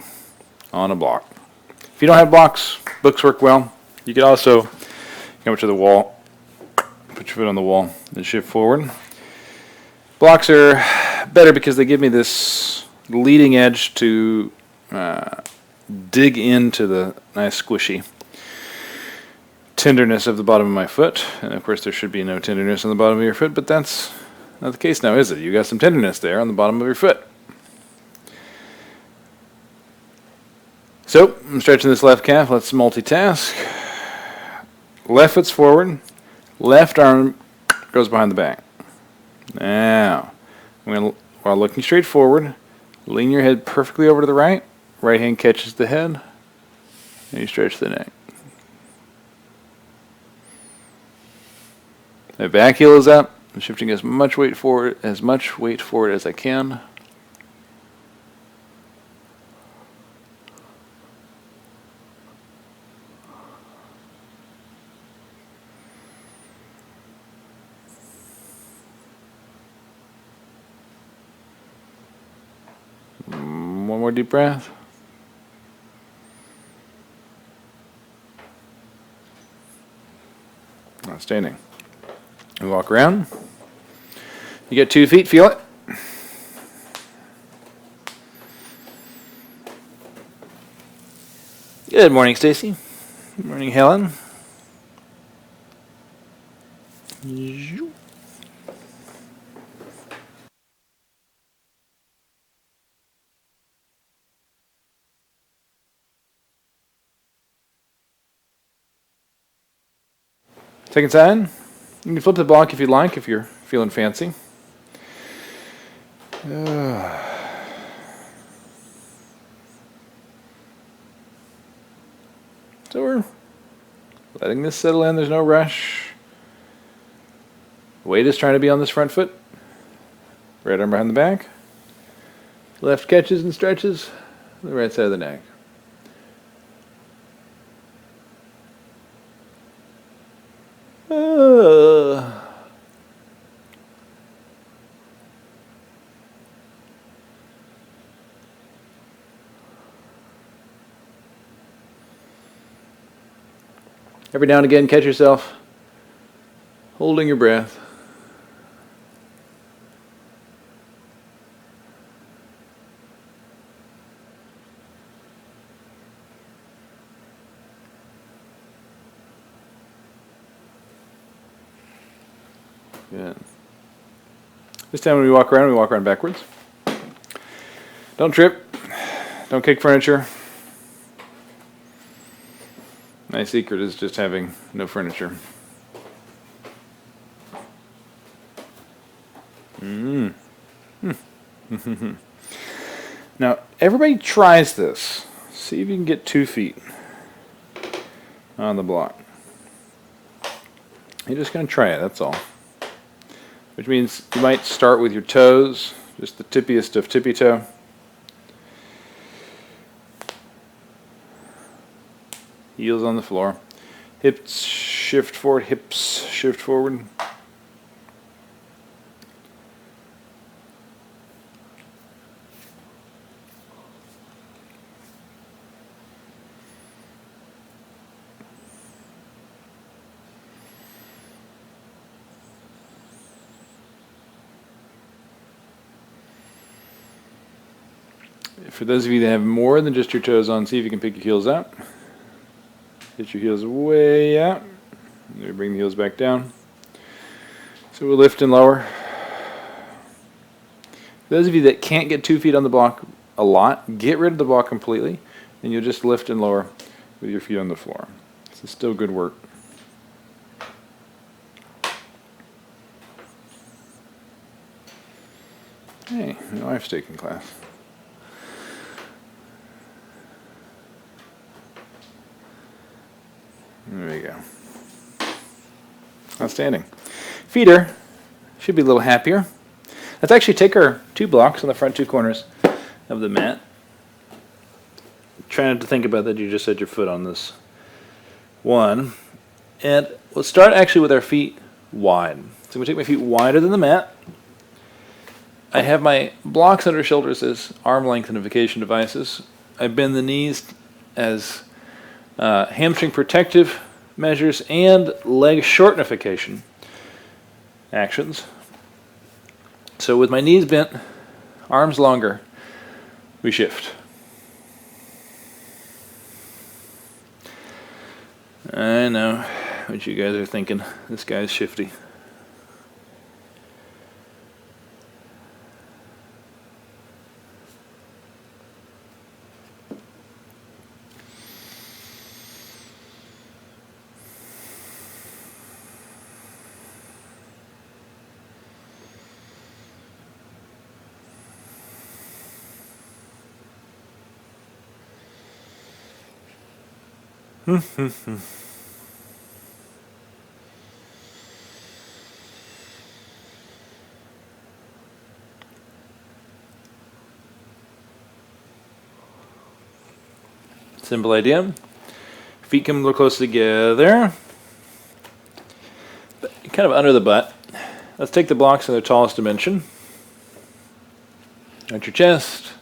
on a block. If you don't have blocks, books work well. You could also come to the wall, put your foot on the wall, and shift forward. Blocks are better because they give me this leading edge to dig into the nice squishy tenderness of the bottom of my foot. And of course there should be no tenderness on the bottom of your foot, but that's not the case now, is it? You got some tenderness there on the bottom of your foot. So I'm stretching this left calf. Let's multitask. Left foot's forward, left arm goes behind the back. Now, while looking straight forward, lean your head perfectly over to the right. Right hand catches the head, and you stretch the neck. My back heel is up. I'm shifting as much weight forward as I can. One more deep breath. Outstanding. We walk around. You get 2 feet, feel it. Good morning, Stacy. Good morning, Helen. Second side. You can flip the block if you'd like, if you're feeling fancy. So we're letting this settle in. There's no rush. Weight is trying to be on this front foot. Right arm behind the back. Left catches and stretches the right side of the neck. Every now and again, catch yourself holding your breath. Good. This time when we walk around backwards. Don't trip. Don't kick furniture. My secret is just having no furniture. Now, everybody tries this. See if you can get 2 feet on the block. You're just going to try it, that's all. Which means you might start with your toes, just the tippiest of tippy toe. Heels on the floor. Hips shift forward, hips shift forward. For those of you that have more than just your toes on, see if you can pick your heels up. Get your heels way out. Maybe bring the heels back down. So we'll lift and lower. Those of you that can't get 2 feet on the block a lot, get rid of the block completely, and you'll just lift and lower with your feet on the floor. This is still good work. Hey, my wife's taking class. There we go. Outstanding. Feeder should be a little happier. Let's actually take our 2 blocks on the front 2 corners of the mat. Try not to think about that you just had your foot on this one. And we'll start actually with our feet wide. So I'm going to take my feet wider than the mat. I have my blocks under shoulders as arm lengthenification devices. I bend the knees as hamstring protective measures and leg shortenification actions. So with my knees bent, arms longer, we shift. I know what you guys are thinking. This guy's shifty. Simple idea. Feet come a little close together. Kind of under the butt. Let's take the blocks in their tallest dimension. At your chest.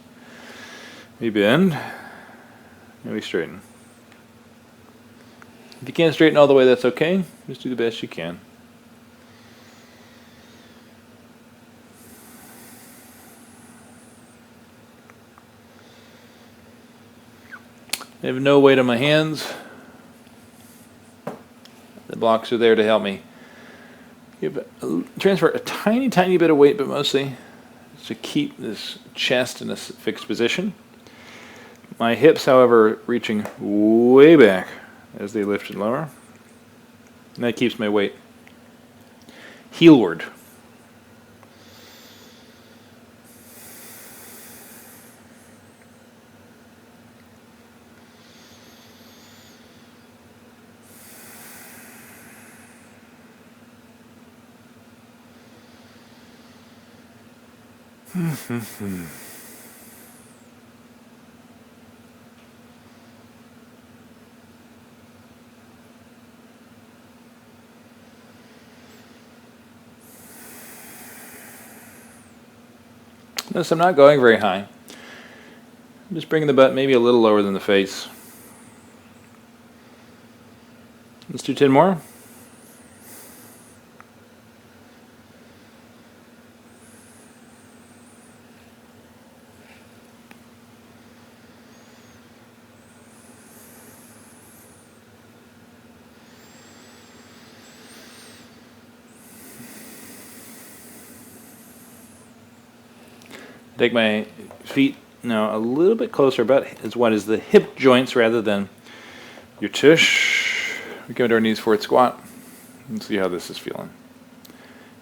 We bend. And we straighten. If you can't straighten all the way, that's okay. Just do the best you can. I have no weight on my hands. The blocks are there to help me transfer a tiny, tiny bit of weight, but mostly to keep this chest in a fixed position. My hips, however, reaching way back as they lift and lower. And that keeps my weight heelward. Notice I'm not going very high. I'm just bringing the butt maybe a little lower than the face. Let's do 10 more. Take my feet now a little bit closer, about as wide as the hip joints rather than your tush. We come to our knees forward squat and see how this is feeling.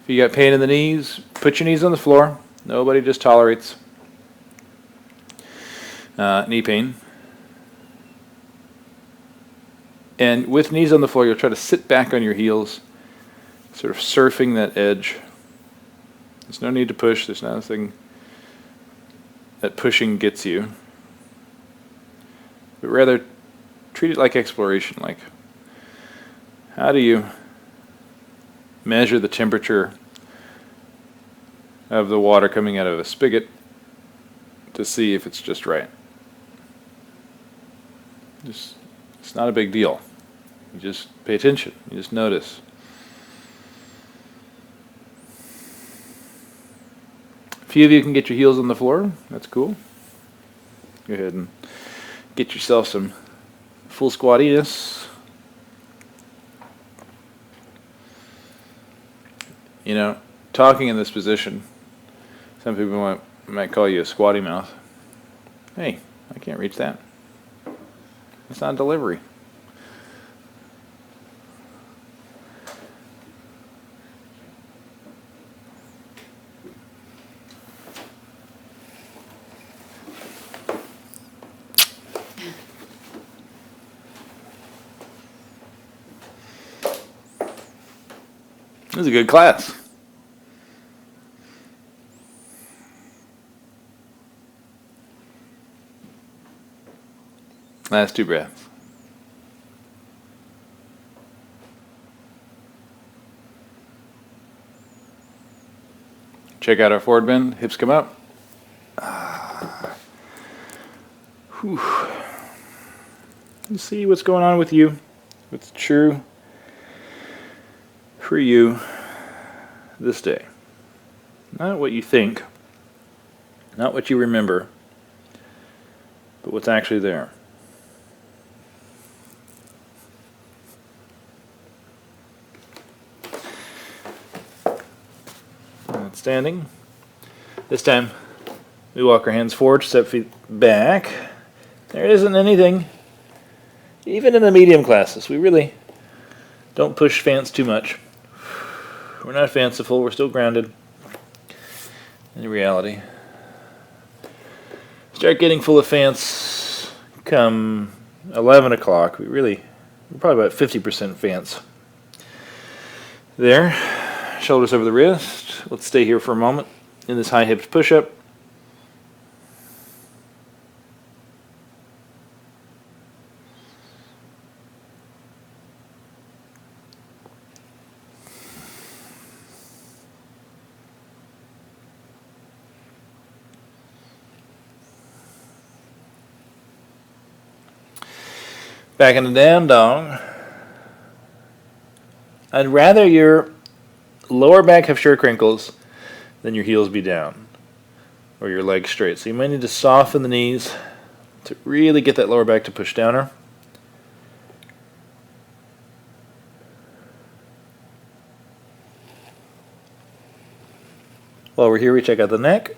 If you got pain in the knees, put your knees on the floor. Nobody just tolerates knee pain. And with knees on the floor, you'll try to sit back on your heels, sort of surfing that edge. There's no need to push. There's nothing that pushing gets you, but rather treat it like exploration. Like, how do you measure the temperature of the water coming out of a spigot to see if it's just right? It's not a big deal. You just pay attention. You just notice. A few of you can get your heels on the floor. That's cool. Go ahead and get yourself some full squattiness. You know, talking in this position, some people want I might call you a squatty mouth. Hey, I can't reach that. It's not delivery. This is a good class. Last 2 breaths. Check out our forward bend. Hips come up. Whew. You see what's going on with you. What's true for you this day. Not what you think, not what you remember, but what's actually there. Standing. This time we walk our hands forward, step feet back. There isn't anything, even in the medium classes, we really don't push fans too much. We're not fanciful, we're still grounded in reality. Start getting full of fans come 11 o'clock. We're probably about 50% fans. There, shoulders over the wrist. Let's stay here for a moment in this high hips push-up. Back into down dog. I'd rather your lower back have sure crinkles than your heels be down or your legs straight. So you might need to soften the knees to really get that lower back to push downer. While we're here, we check out the neck.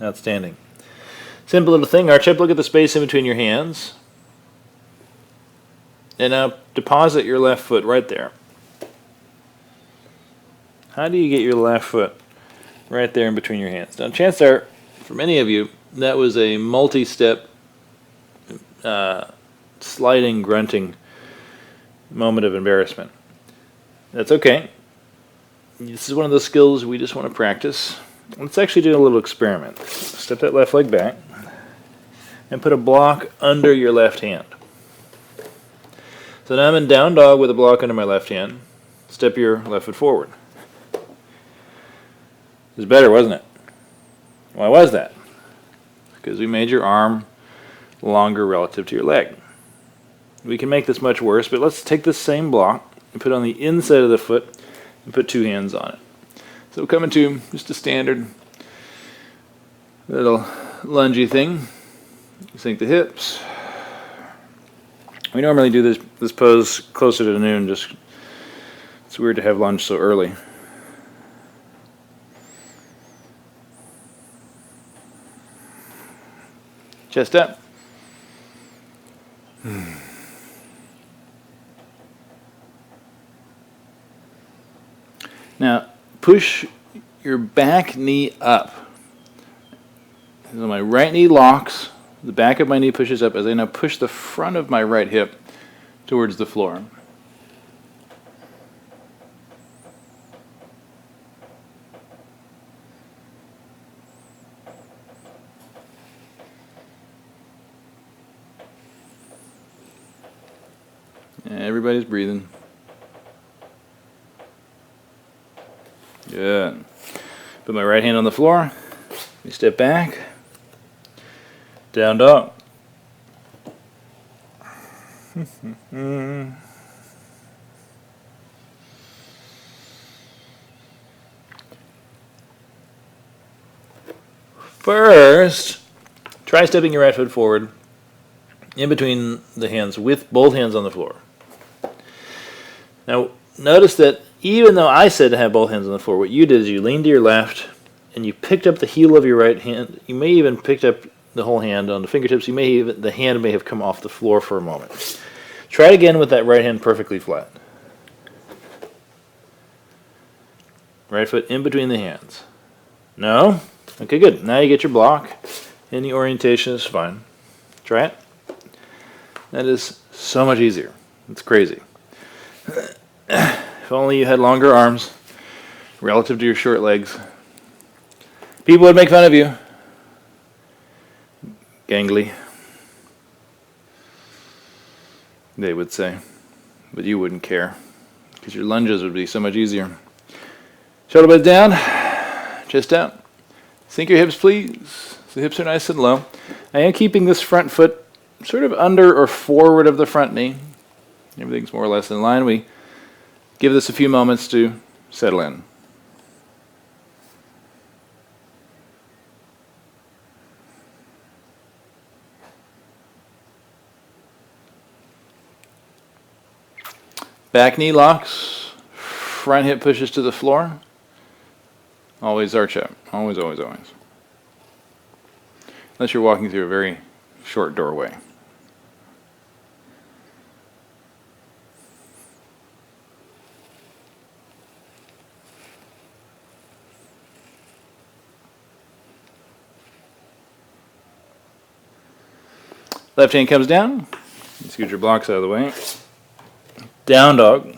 Outstanding. Simple little thing. Arch up, look at the space in between your hands. And now deposit your left foot right there. How do you get your left foot right there in between your hands? Now, chances are, for many of you, that was a multi-step, sliding, grunting moment of embarrassment. That's okay. This is one of those skills we just want to practice. Let's actually do a little experiment. Step that left leg back and put a block under your left hand. So now I'm in down dog with a block under my left hand. Step your left foot forward. It was better, wasn't it? Why was that? Because we made your arm longer relative to your leg. We can make this much worse, but let's take this same block and put it on the inside of the foot and put 2 hands on it. So we'll come into just a standard little lungy thing. Sink the hips. We normally do this pose closer to noon. Just it's weird to have lunch so early. Chest up. Now push your back knee up. So my right knee locks, the back of my knee pushes up as I now push the front of my right hip towards the floor. Everybody's breathing. Good. Put my right hand on the floor. We step back. Down dog. First, try stepping your right foot forward in between the hands with both hands on the floor. Now, notice that even though I said to have both hands on the floor, what you did is you leaned to your left and you picked up the heel of your right hand. You may even picked up the whole hand on the fingertips. The hand may have come off the floor for a moment. Try it again with that right hand perfectly flat. Right foot in between the hands. No? Okay, good. Now you get your block, and the orientation is fine. Try it. That is so much easier. It's crazy. If only you had longer arms relative to your short legs. People would make fun of you. Gangly. They would say. But you wouldn't care, because your lunges would be so much easier. Shoulder blades down, chest out. Sink your hips, please. The hips are nice and low. I am keeping this front foot sort of under or forward of the front knee. Everything's more or less in line. We give this a few moments to settle in. Back knee locks, front hip pushes to the floor. Always arch up. Always, always, always. Unless you're walking through a very short doorway. Left hand comes down. Scoot your blocks out of the way. Down dog.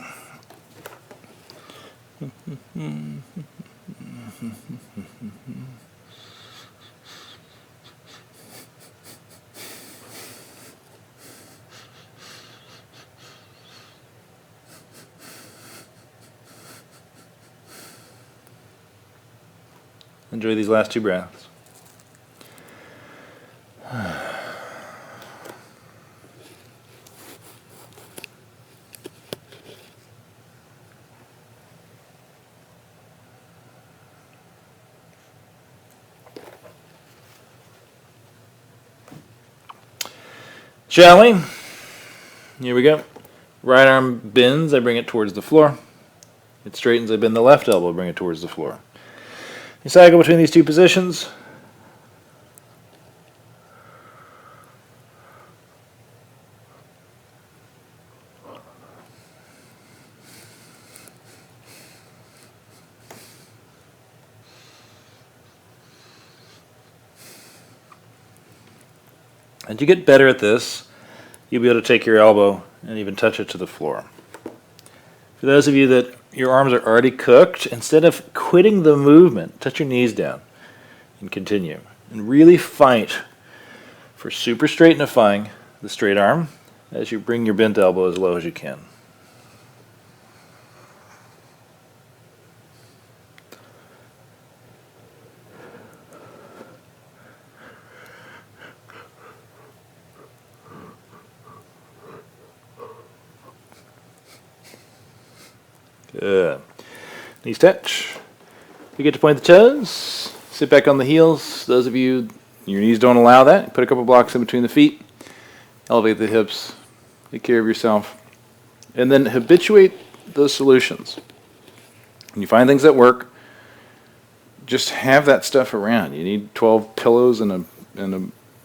Enjoy these last two breaths. Shall we? Here we go. Right arm bends, I bring it towards the floor. It straightens, I bend the left elbow, bring it towards the floor. You cycle between these two positions. As you get better at this, you'll be able to take your elbow and even touch it to the floor. For those of you that your arms are already cooked, instead of quitting the movement, touch your knees down and continue. And really fight for super straightenifying the straight arm as you bring your bent elbow as low as you can. Good. Knees touch. You get to point the toes. Sit back on the heels. Those of you, your knees don't allow that. Put a couple blocks in between the feet. Elevate the hips. Take care of yourself. And then habituate those solutions. When you find things that work, just have that stuff around. You need 12 pillows and a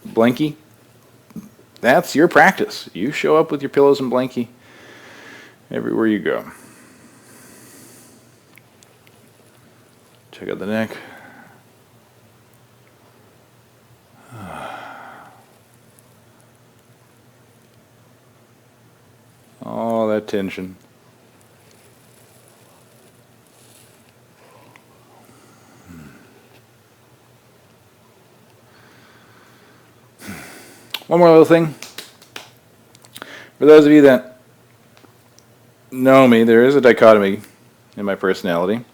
blankie. That's your practice. You show up with your pillows and blankie everywhere you go. Check out the neck. All that tension. One more little thing. For those of you that know me, there is a dichotomy in my personality.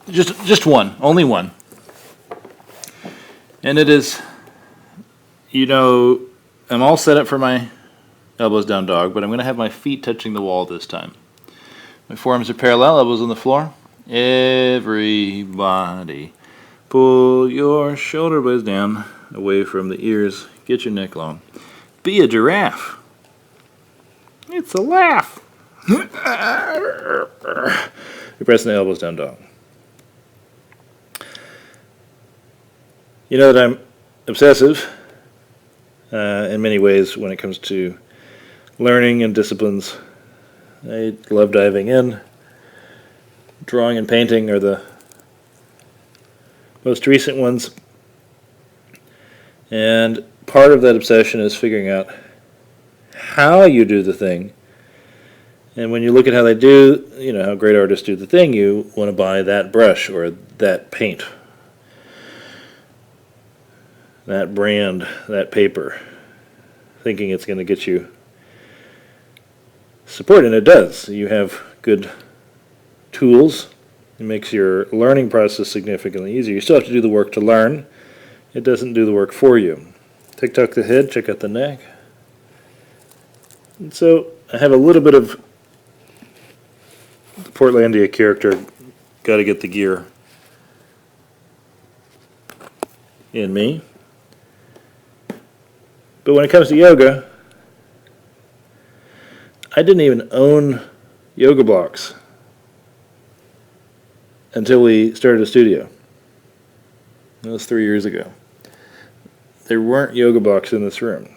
Just one, only one. And it is, I'm all set up for my elbows down dog, but I'm going to have my feet touching the wall this time. My forearms are parallel, elbows on the floor. Everybody Pull your shoulder blades down away from the ears. Get your neck long. Be a giraffe. It's a laugh. You're pressing the elbows down, dog. You know that I'm obsessive in many ways when it comes to learning and disciplines. I love diving in. Drawing and painting are the most recent ones. And part of that obsession is figuring out how you do the thing. And when you look at how they do, you know, how great artists do the thing, you want to buy that brush or that paint, that brand, that paper, thinking it's going to get you support, and it does. You have good tools. It makes your learning process significantly easier. You still have to do the work to learn. It doesn't do the work for you. Tick-tock the head, check out the neck. And so I have a little bit of the Portlandia character, got to get the gear in me. But when it comes to yoga, I didn't even own yoga blocks until we started a studio. That was 3 years ago. There weren't yoga blocks in this room.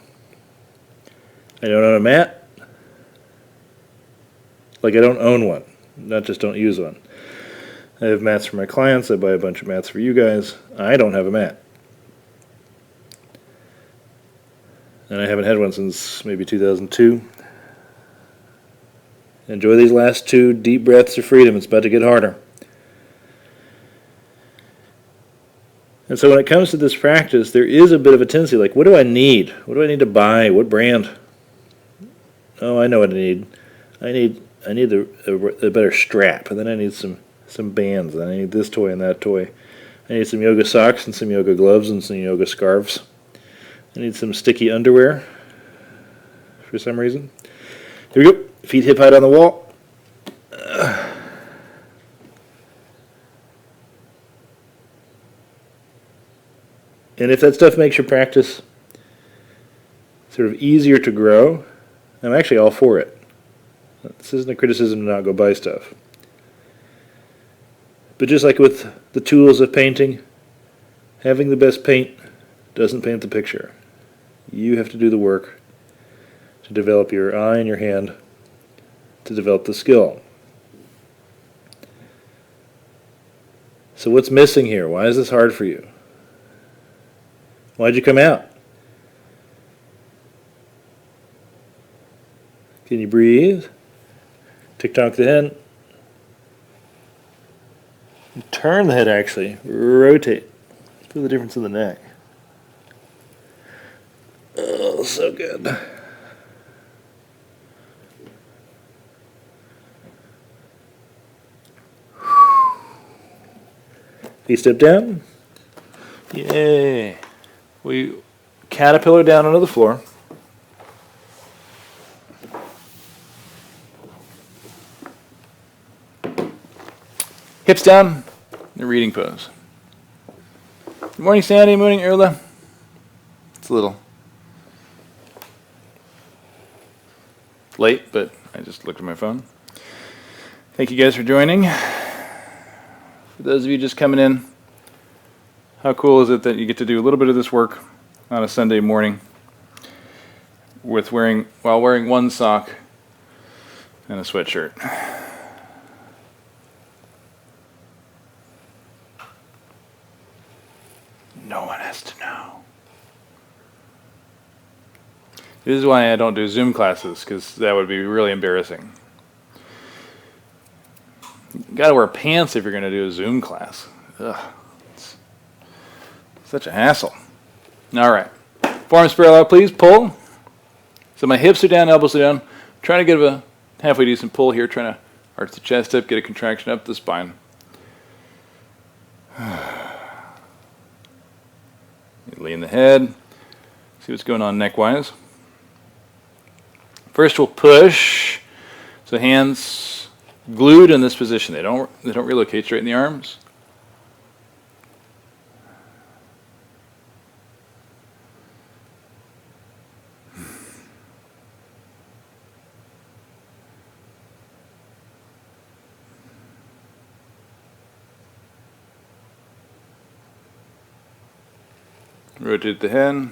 I don't own a mat. Like, I don't own one, not just don't use one. I have mats for my clients. I buy a bunch of mats for you guys. I don't have a mat. And I haven't had one since maybe 2002. Enjoy these last 2 deep breaths of freedom. It's about to get harder. And so when it comes to this practice, there is a bit of a tendency, like, what do I need? What do I need to buy? What brand? Oh, I know what I need. I need a better strap, and then I need some bands, and I need this toy and that toy. I need some yoga socks and some yoga gloves and some yoga scarves. I need some sticky underwear for some reason. Here we go. Feet hip height on the wall. And if that stuff makes your practice sort of easier to grow, I'm actually all for it. This isn't a criticism to not go buy stuff. But just like with the tools of painting, having the best paint doesn't paint the picture. You have to do the work to develop your eye and your hand, to develop the skill. So what's missing here? Why is this hard for you? Why'd you come out? Can you breathe? Tick-tock the head. Turn the head, actually. Rotate. Feel the difference in the neck. Oh, so good. Feet step down. Yay. We caterpillar down onto the floor. Hips down, the reading pose. Good morning, Sandy. Morning, Erla. It's a little late, but I just looked at my phone. Thank you guys for joining. For those of you just coming in, how cool is it that you get to do a little bit of this work on a Sunday morning while wearing one sock and a sweatshirt? No one has to know. This is why I don't do Zoom classes, because that would be really embarrassing. You gotta wear pants if you're gonna do a Zoom class. Ugh. Such a hassle. All right. Forearms parallel, please. Pull. So my hips are down, elbows are down. Trying to get a halfway decent pull here. Trying to arch the chest up, get a contraction up the spine. Lean the head. See what's going on neck-wise. First we'll push. So hands glued in this position. They don't relocate, straighten the arms. Rotate the head.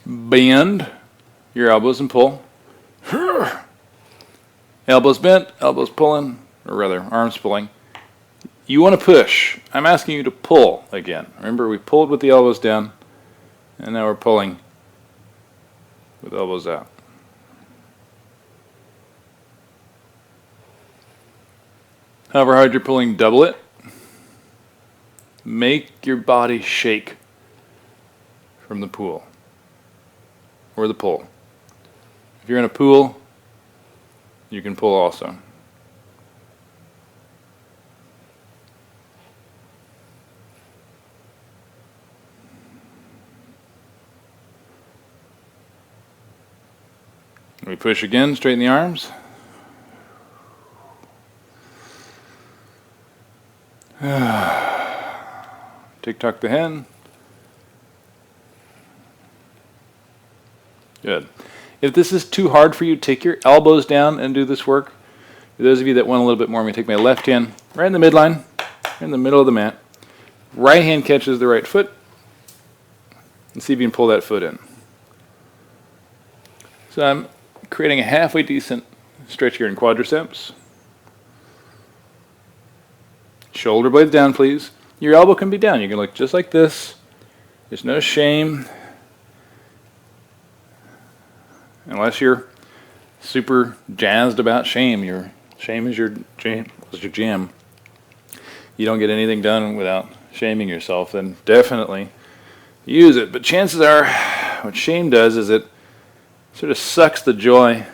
Bend your elbows and pull. Elbows bent, elbows pulling, or rather, arms pulling. You want to push. I'm asking you to pull again. Remember, we pulled with the elbows down, and now we're pulling with elbows out. However hard you're pulling, double it. Make your body shake from the pull or the pull. If you're in a pool, you can pull also. We push again, straighten the arms. Tick-tock the head. Good. If this is too hard for you, take your elbows down and do this work. For those of you that want a little bit more, I'm going to take my left hand right in the midline, in the middle of the mat. Right hand catches the right foot. And see if you can pull that foot in. So I'm creating a halfway decent stretch here in quadriceps. Shoulder blades down, please. Your elbow can be down. You can look just like this. There's no shame. Unless you're super jazzed about shame. Your shame is your jam. You don't get anything done without shaming yourself, then definitely use it. But chances are, what shame does is it sort of sucks the joy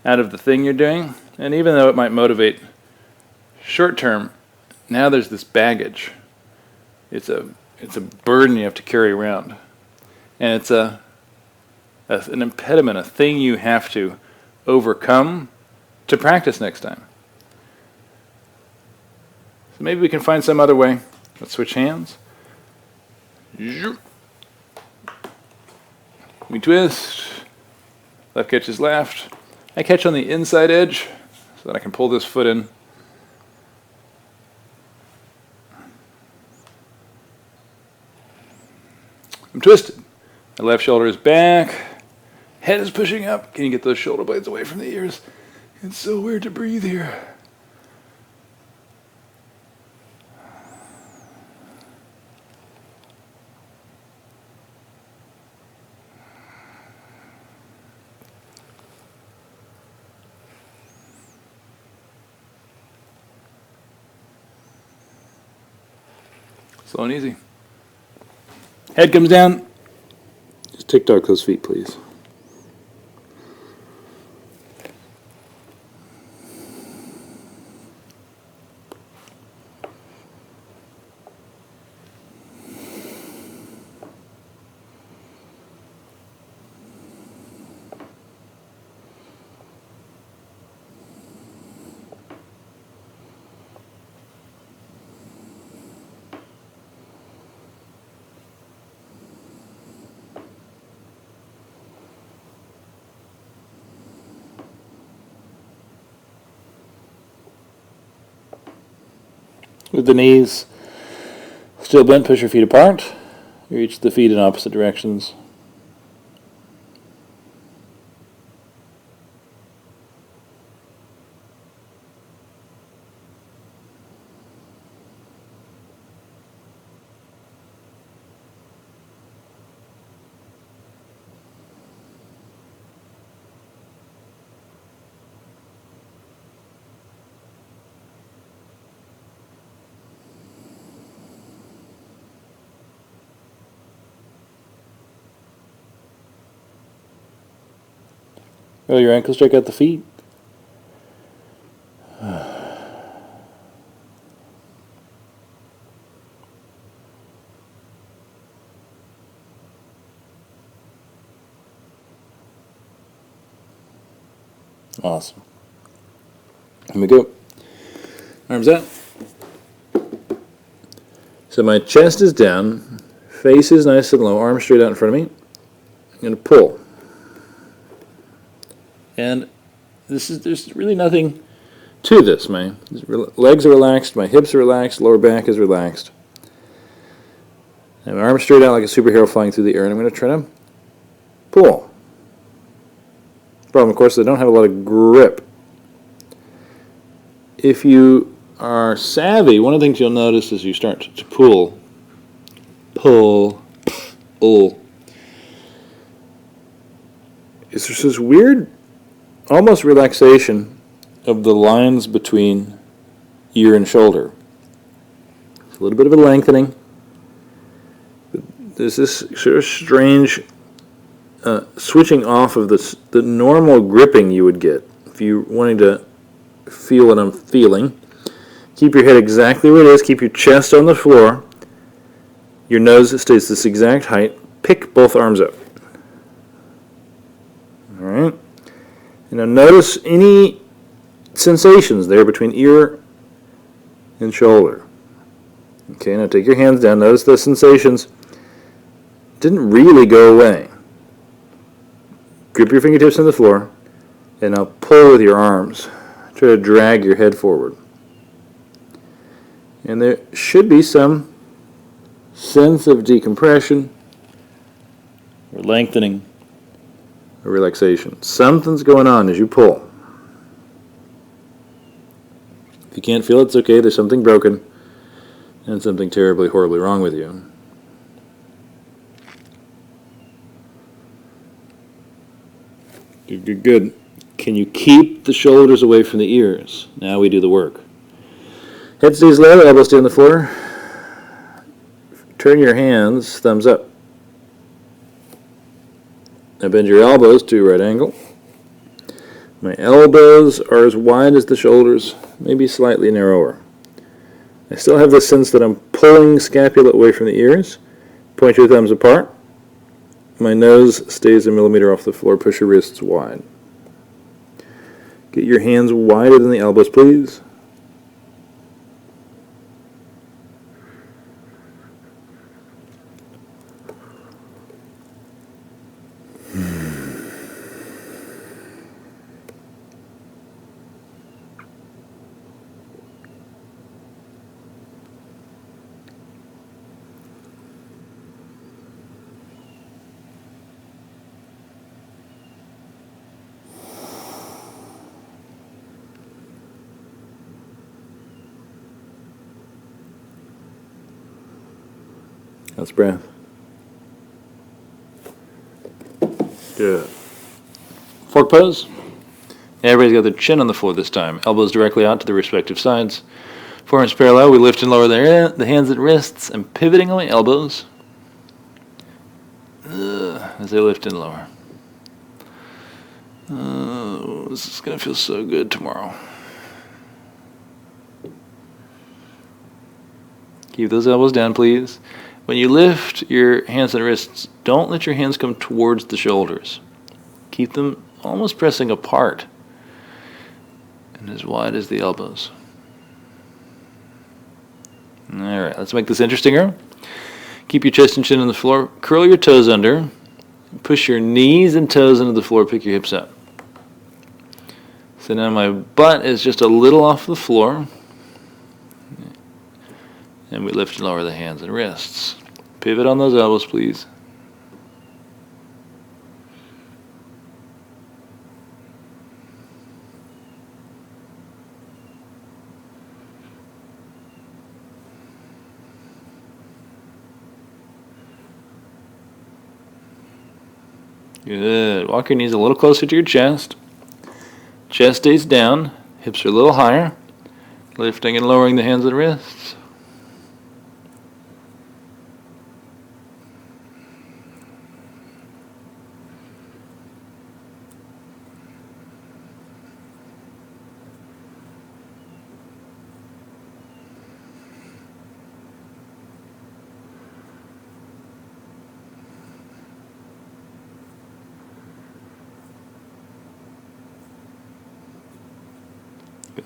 out of the thing you're doing. And even though it might motivate short term, now there's this baggage. It's a burden you have to carry around. And it's an impediment, a thing you have to overcome to practice next time. So maybe we can find some other way. Let's switch hands. We twist. Left catches left. I catch on the inside edge so that I can pull this foot in. I'm twisted. My left shoulder is back. Head is pushing up. Can you get those shoulder blades away from the ears? It's so weird to breathe here. Slow and easy. Head comes down. Just tick-tock those feet, please. With the knees still bent, push your feet apart. Reach the feet in opposite directions. Roll your ankles, check out the feet. Awesome. Here we go. Arms out. So my chest is down, Face is nice and low, arms straight out in front of me. I'm going to pull. And there's really nothing to this. My legs are relaxed, my hips are relaxed, lower back is relaxed. And my arms straight out like a superhero flying through the air, and I'm going to try to pull. Problem, of course, they don't have a lot of grip. If you are savvy, one of the things you'll notice as you start to pull, is there's this weird, almost relaxation of the lines between ear and shoulder. It's a little bit of a lengthening. But there's this sort of strange switching off of the normal gripping you would get if you wanted to feel what I'm feeling. Keep your head exactly where it is. Keep your chest on the floor. Your nose stays this exact height. Pick both arms up. All right. And now notice any sensations there between ear and shoulder. Okay, now take your hands down. Notice the sensations didn't really go away. Grip your fingertips on the floor, and now pull with your arms. Try to drag your head forward. And there should be some sense of decompression, or lengthening, or relaxation. Something's going on as you pull. If you can't feel it, it's okay. There's something broken and something terribly, horribly wrong with you. Good, good, good. Can you keep the shoulders away from the ears? Now we do the work. Head stays low, elbows stay on the floor. Turn your hands, thumbs up. Now bend your elbows to a right angle. My elbows are as wide as the shoulders, maybe slightly narrower. I still have the sense that I'm pulling scapula away from the ears. Point your thumbs apart. My nose stays a millimeter off the floor. Push your wrists wide. Get your hands wider than the elbows, please. That's breath. Good. Fork pose. Everybody's got their chin on the floor this time. Elbows directly out to the respective sides. Forearms parallel. We lift and lower the hands and wrists and pivoting away elbows as they lift and lower. This is going to feel so good tomorrow. Keep those elbows down, please. When you lift your hands and wrists, don't let your hands come towards the shoulders. Keep them almost pressing apart and as wide as the elbows. All right, let's make this interesting. Keep your chest and chin on the floor. Curl your toes under. Push your knees and toes into the floor. Pick your hips up. So now my butt is just a little off the floor. And we lift and lower the hands and wrists. Pivot on those elbows, please. Good. Walk your knees a little closer to your chest. Chest stays down. Hips are a little higher. Lifting and lowering the hands and wrists.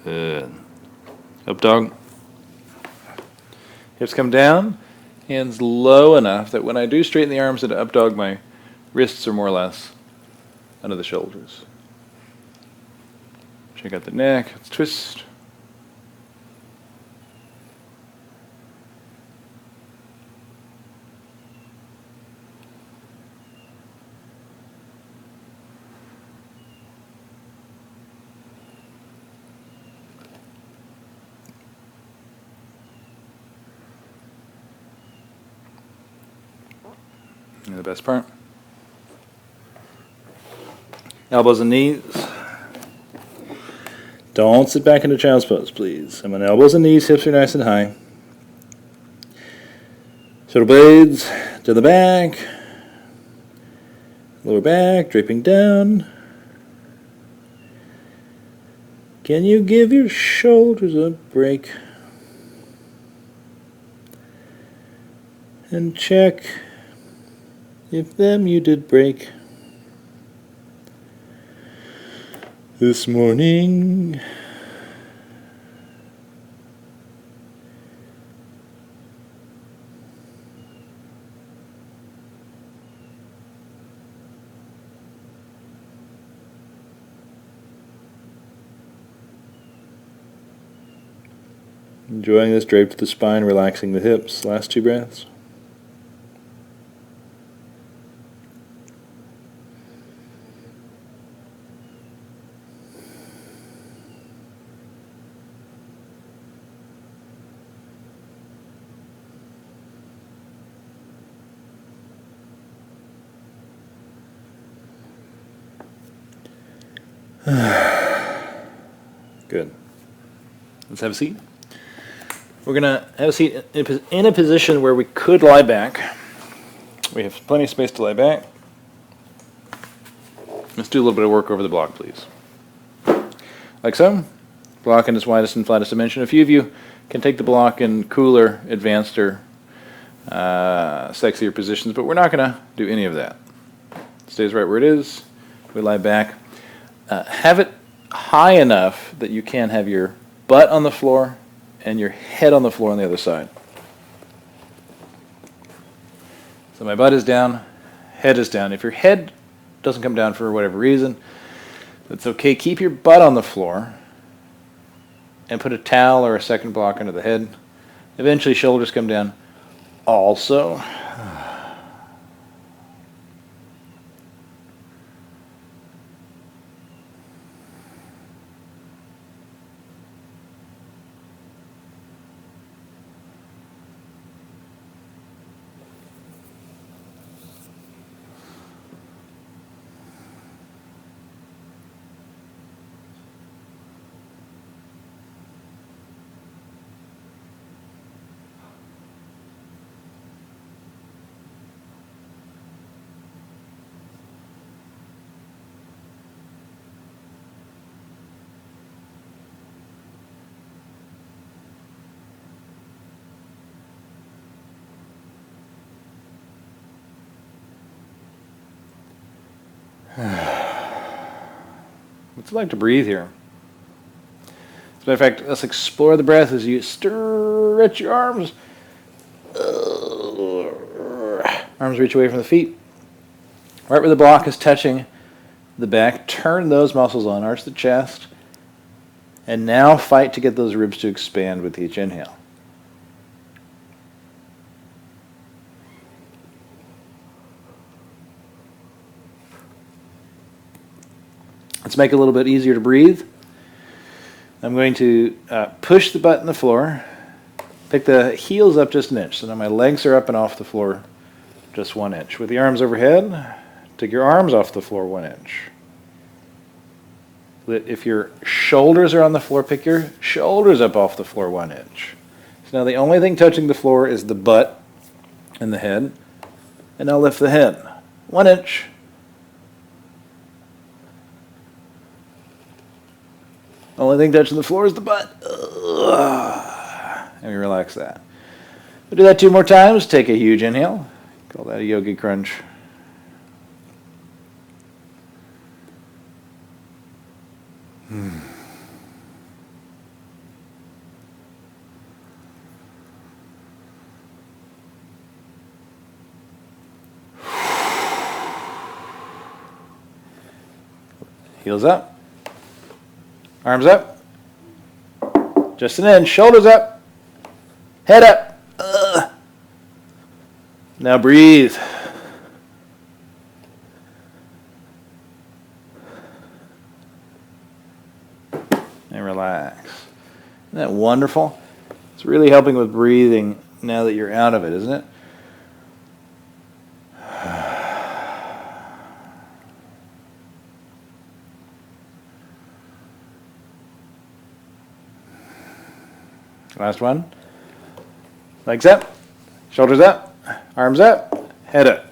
Good. Up dog. Hips come down. Hands low enough that when I do straighten the arms into up dog, my wrists are more or less under the shoulders. Check out the neck. Let's twist. And the best part. Elbows and knees. Don't sit back into child's pose, please. I'm on elbows and knees, hips are nice and high. Shoulder blades to the back. Lower back, draping down. Can you give your shoulders a break? And check if them you did break this morning. Enjoying this drape to the spine, relaxing the hips. Last 2 breaths. Good. Let's have a seat. We're going to have a seat in a position where we could lie back. We have plenty of space to lie back. Let's do a little bit of work over the block, please. Like so. Block in its widest and flattest dimension. A few of you can take the block in cooler, advanced, or sexier positions, but we're not going to do any of that. It stays right where it is. We lie back. Have it high enough that you can have your butt on the floor and your head on the floor on the other side. So my butt is down, head is down. If your head doesn't come down for whatever reason, that's okay. Keep your butt on the floor and put a towel or a second block under the head. Eventually shoulders come down also. What's it like to breathe here? As a matter of fact, let's explore the breath as you stretch your arms. Arms reach away from the feet. Right where the block is touching the back, turn those muscles on, arch the chest, and now fight to get those ribs to expand with each inhale. Let's make it a little bit easier to breathe. I'm going to push the butt in the floor, pick the heels up just an inch. So now my legs are up and off the floor just 1 inch. With the arms overhead, take your arms off the floor 1 inch. If your shoulders are on the floor, pick your shoulders up off the floor 1 inch. So now the only thing touching the floor is the butt and the head. And now lift the head 1 inch. Only thing touching the floor is the butt. And we relax that. We'll do that 2 more times. Take a huge inhale. Call that a yogi crunch. Heels up. Arms up. Just an inch. Shoulders up. Head up. Now breathe. And relax. Isn't that wonderful? It's really helping with breathing now that you're out of it, isn't it? Last one. Legs up, shoulders up, arms up, head up.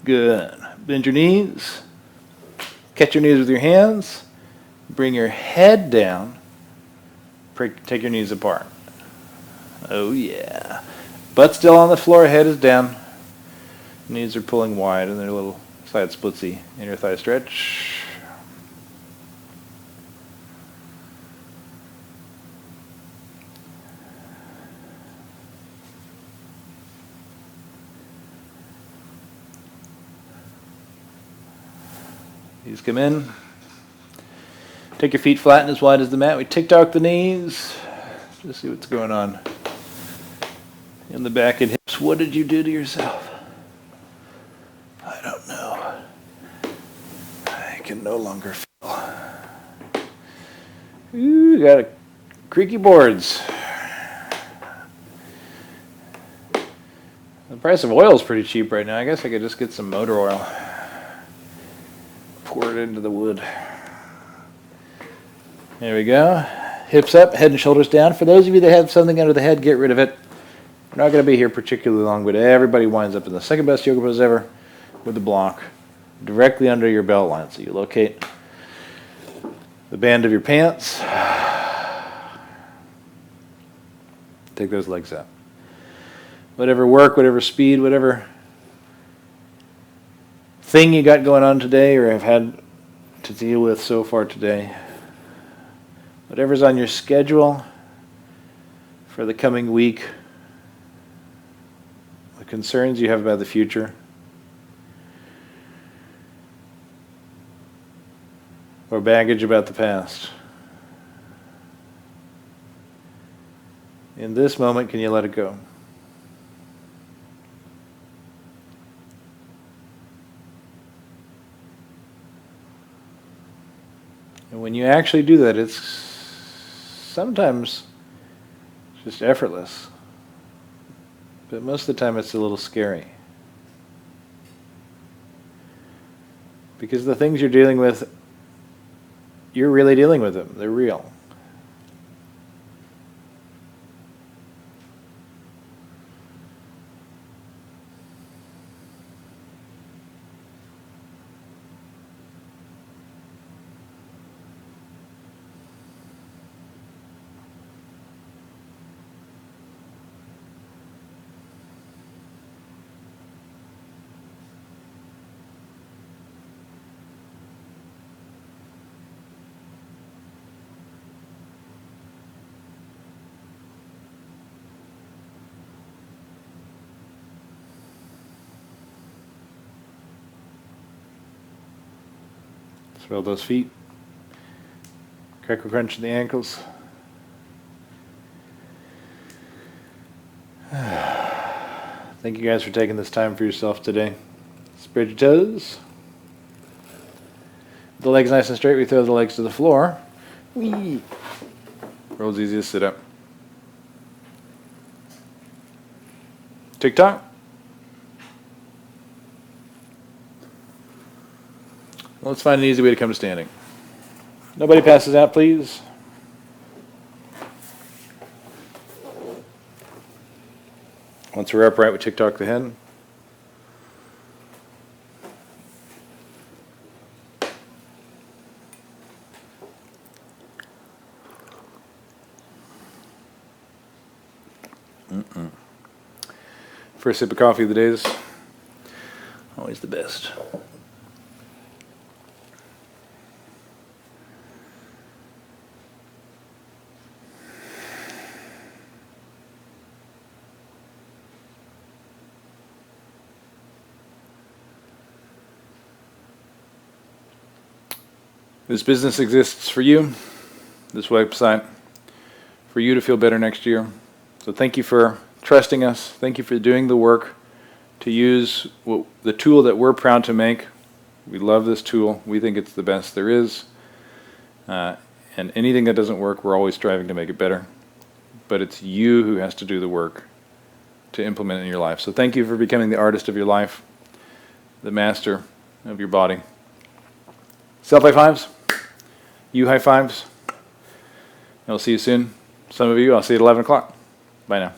Good. Bend your knees. Catch your knees with your hands. Bring your head down. Take your knees apart. Oh yeah. Butt still on the floor, head is down. Knees are pulling wide and they're a little side splitsy. Inner thigh stretch. Knees come in. Take your feet flat and as wide as the mat. We tick-tock the knees. Just see what's going on in the back and hips. What did you do to yourself? I don't know. I can no longer feel. Ooh, got a creaky boards. The price of oil is pretty cheap right now. I guess I could just get some motor oil. Pour it into the wood. There we go. Hips up, head and shoulders down. For those of you that have something under the head, get rid of it. We're not going to be here particularly long, but everybody winds up in the second best yoga pose ever with the block directly under your belt line. So you locate the band of your pants. Take those legs up. Whatever work, whatever speed, whatever thing you got going on today or have had to deal with so far today, whatever's on your schedule for the coming week, the concerns you have about the future, or baggage about the past. In this moment, can you let it go? And when you actually do that, it's sometimes just effortless. But most of the time it's a little scary. Because the things you're dealing with, you're really dealing with them. They're real. Swell those feet. Crackle crunch in the ankles. Thank you guys for taking this time for yourself today. Spread your toes. The legs nice and straight, we throw the legs to the floor. Whee! Rolls easy to sit up. Tick tock. Let's find an easy way to come to standing. Nobody passes out, please. Once we're upright, we tick-tock the head. First sip of coffee of the day is always the best. This business exists for you, this website, for you to feel better next year. So thank you for trusting us. Thank you for doing the work to use the tool that we're proud to make. We love this tool. We think it's the best there is. And anything that doesn't work, we're always striving to make it better. But it's you who has to do the work to implement it in your life. So thank you for becoming the artist of your life, the master of your body. Self high fives, you high fives. I'll see you soon. Some of you, I'll see you at 11 o'clock. Bye now.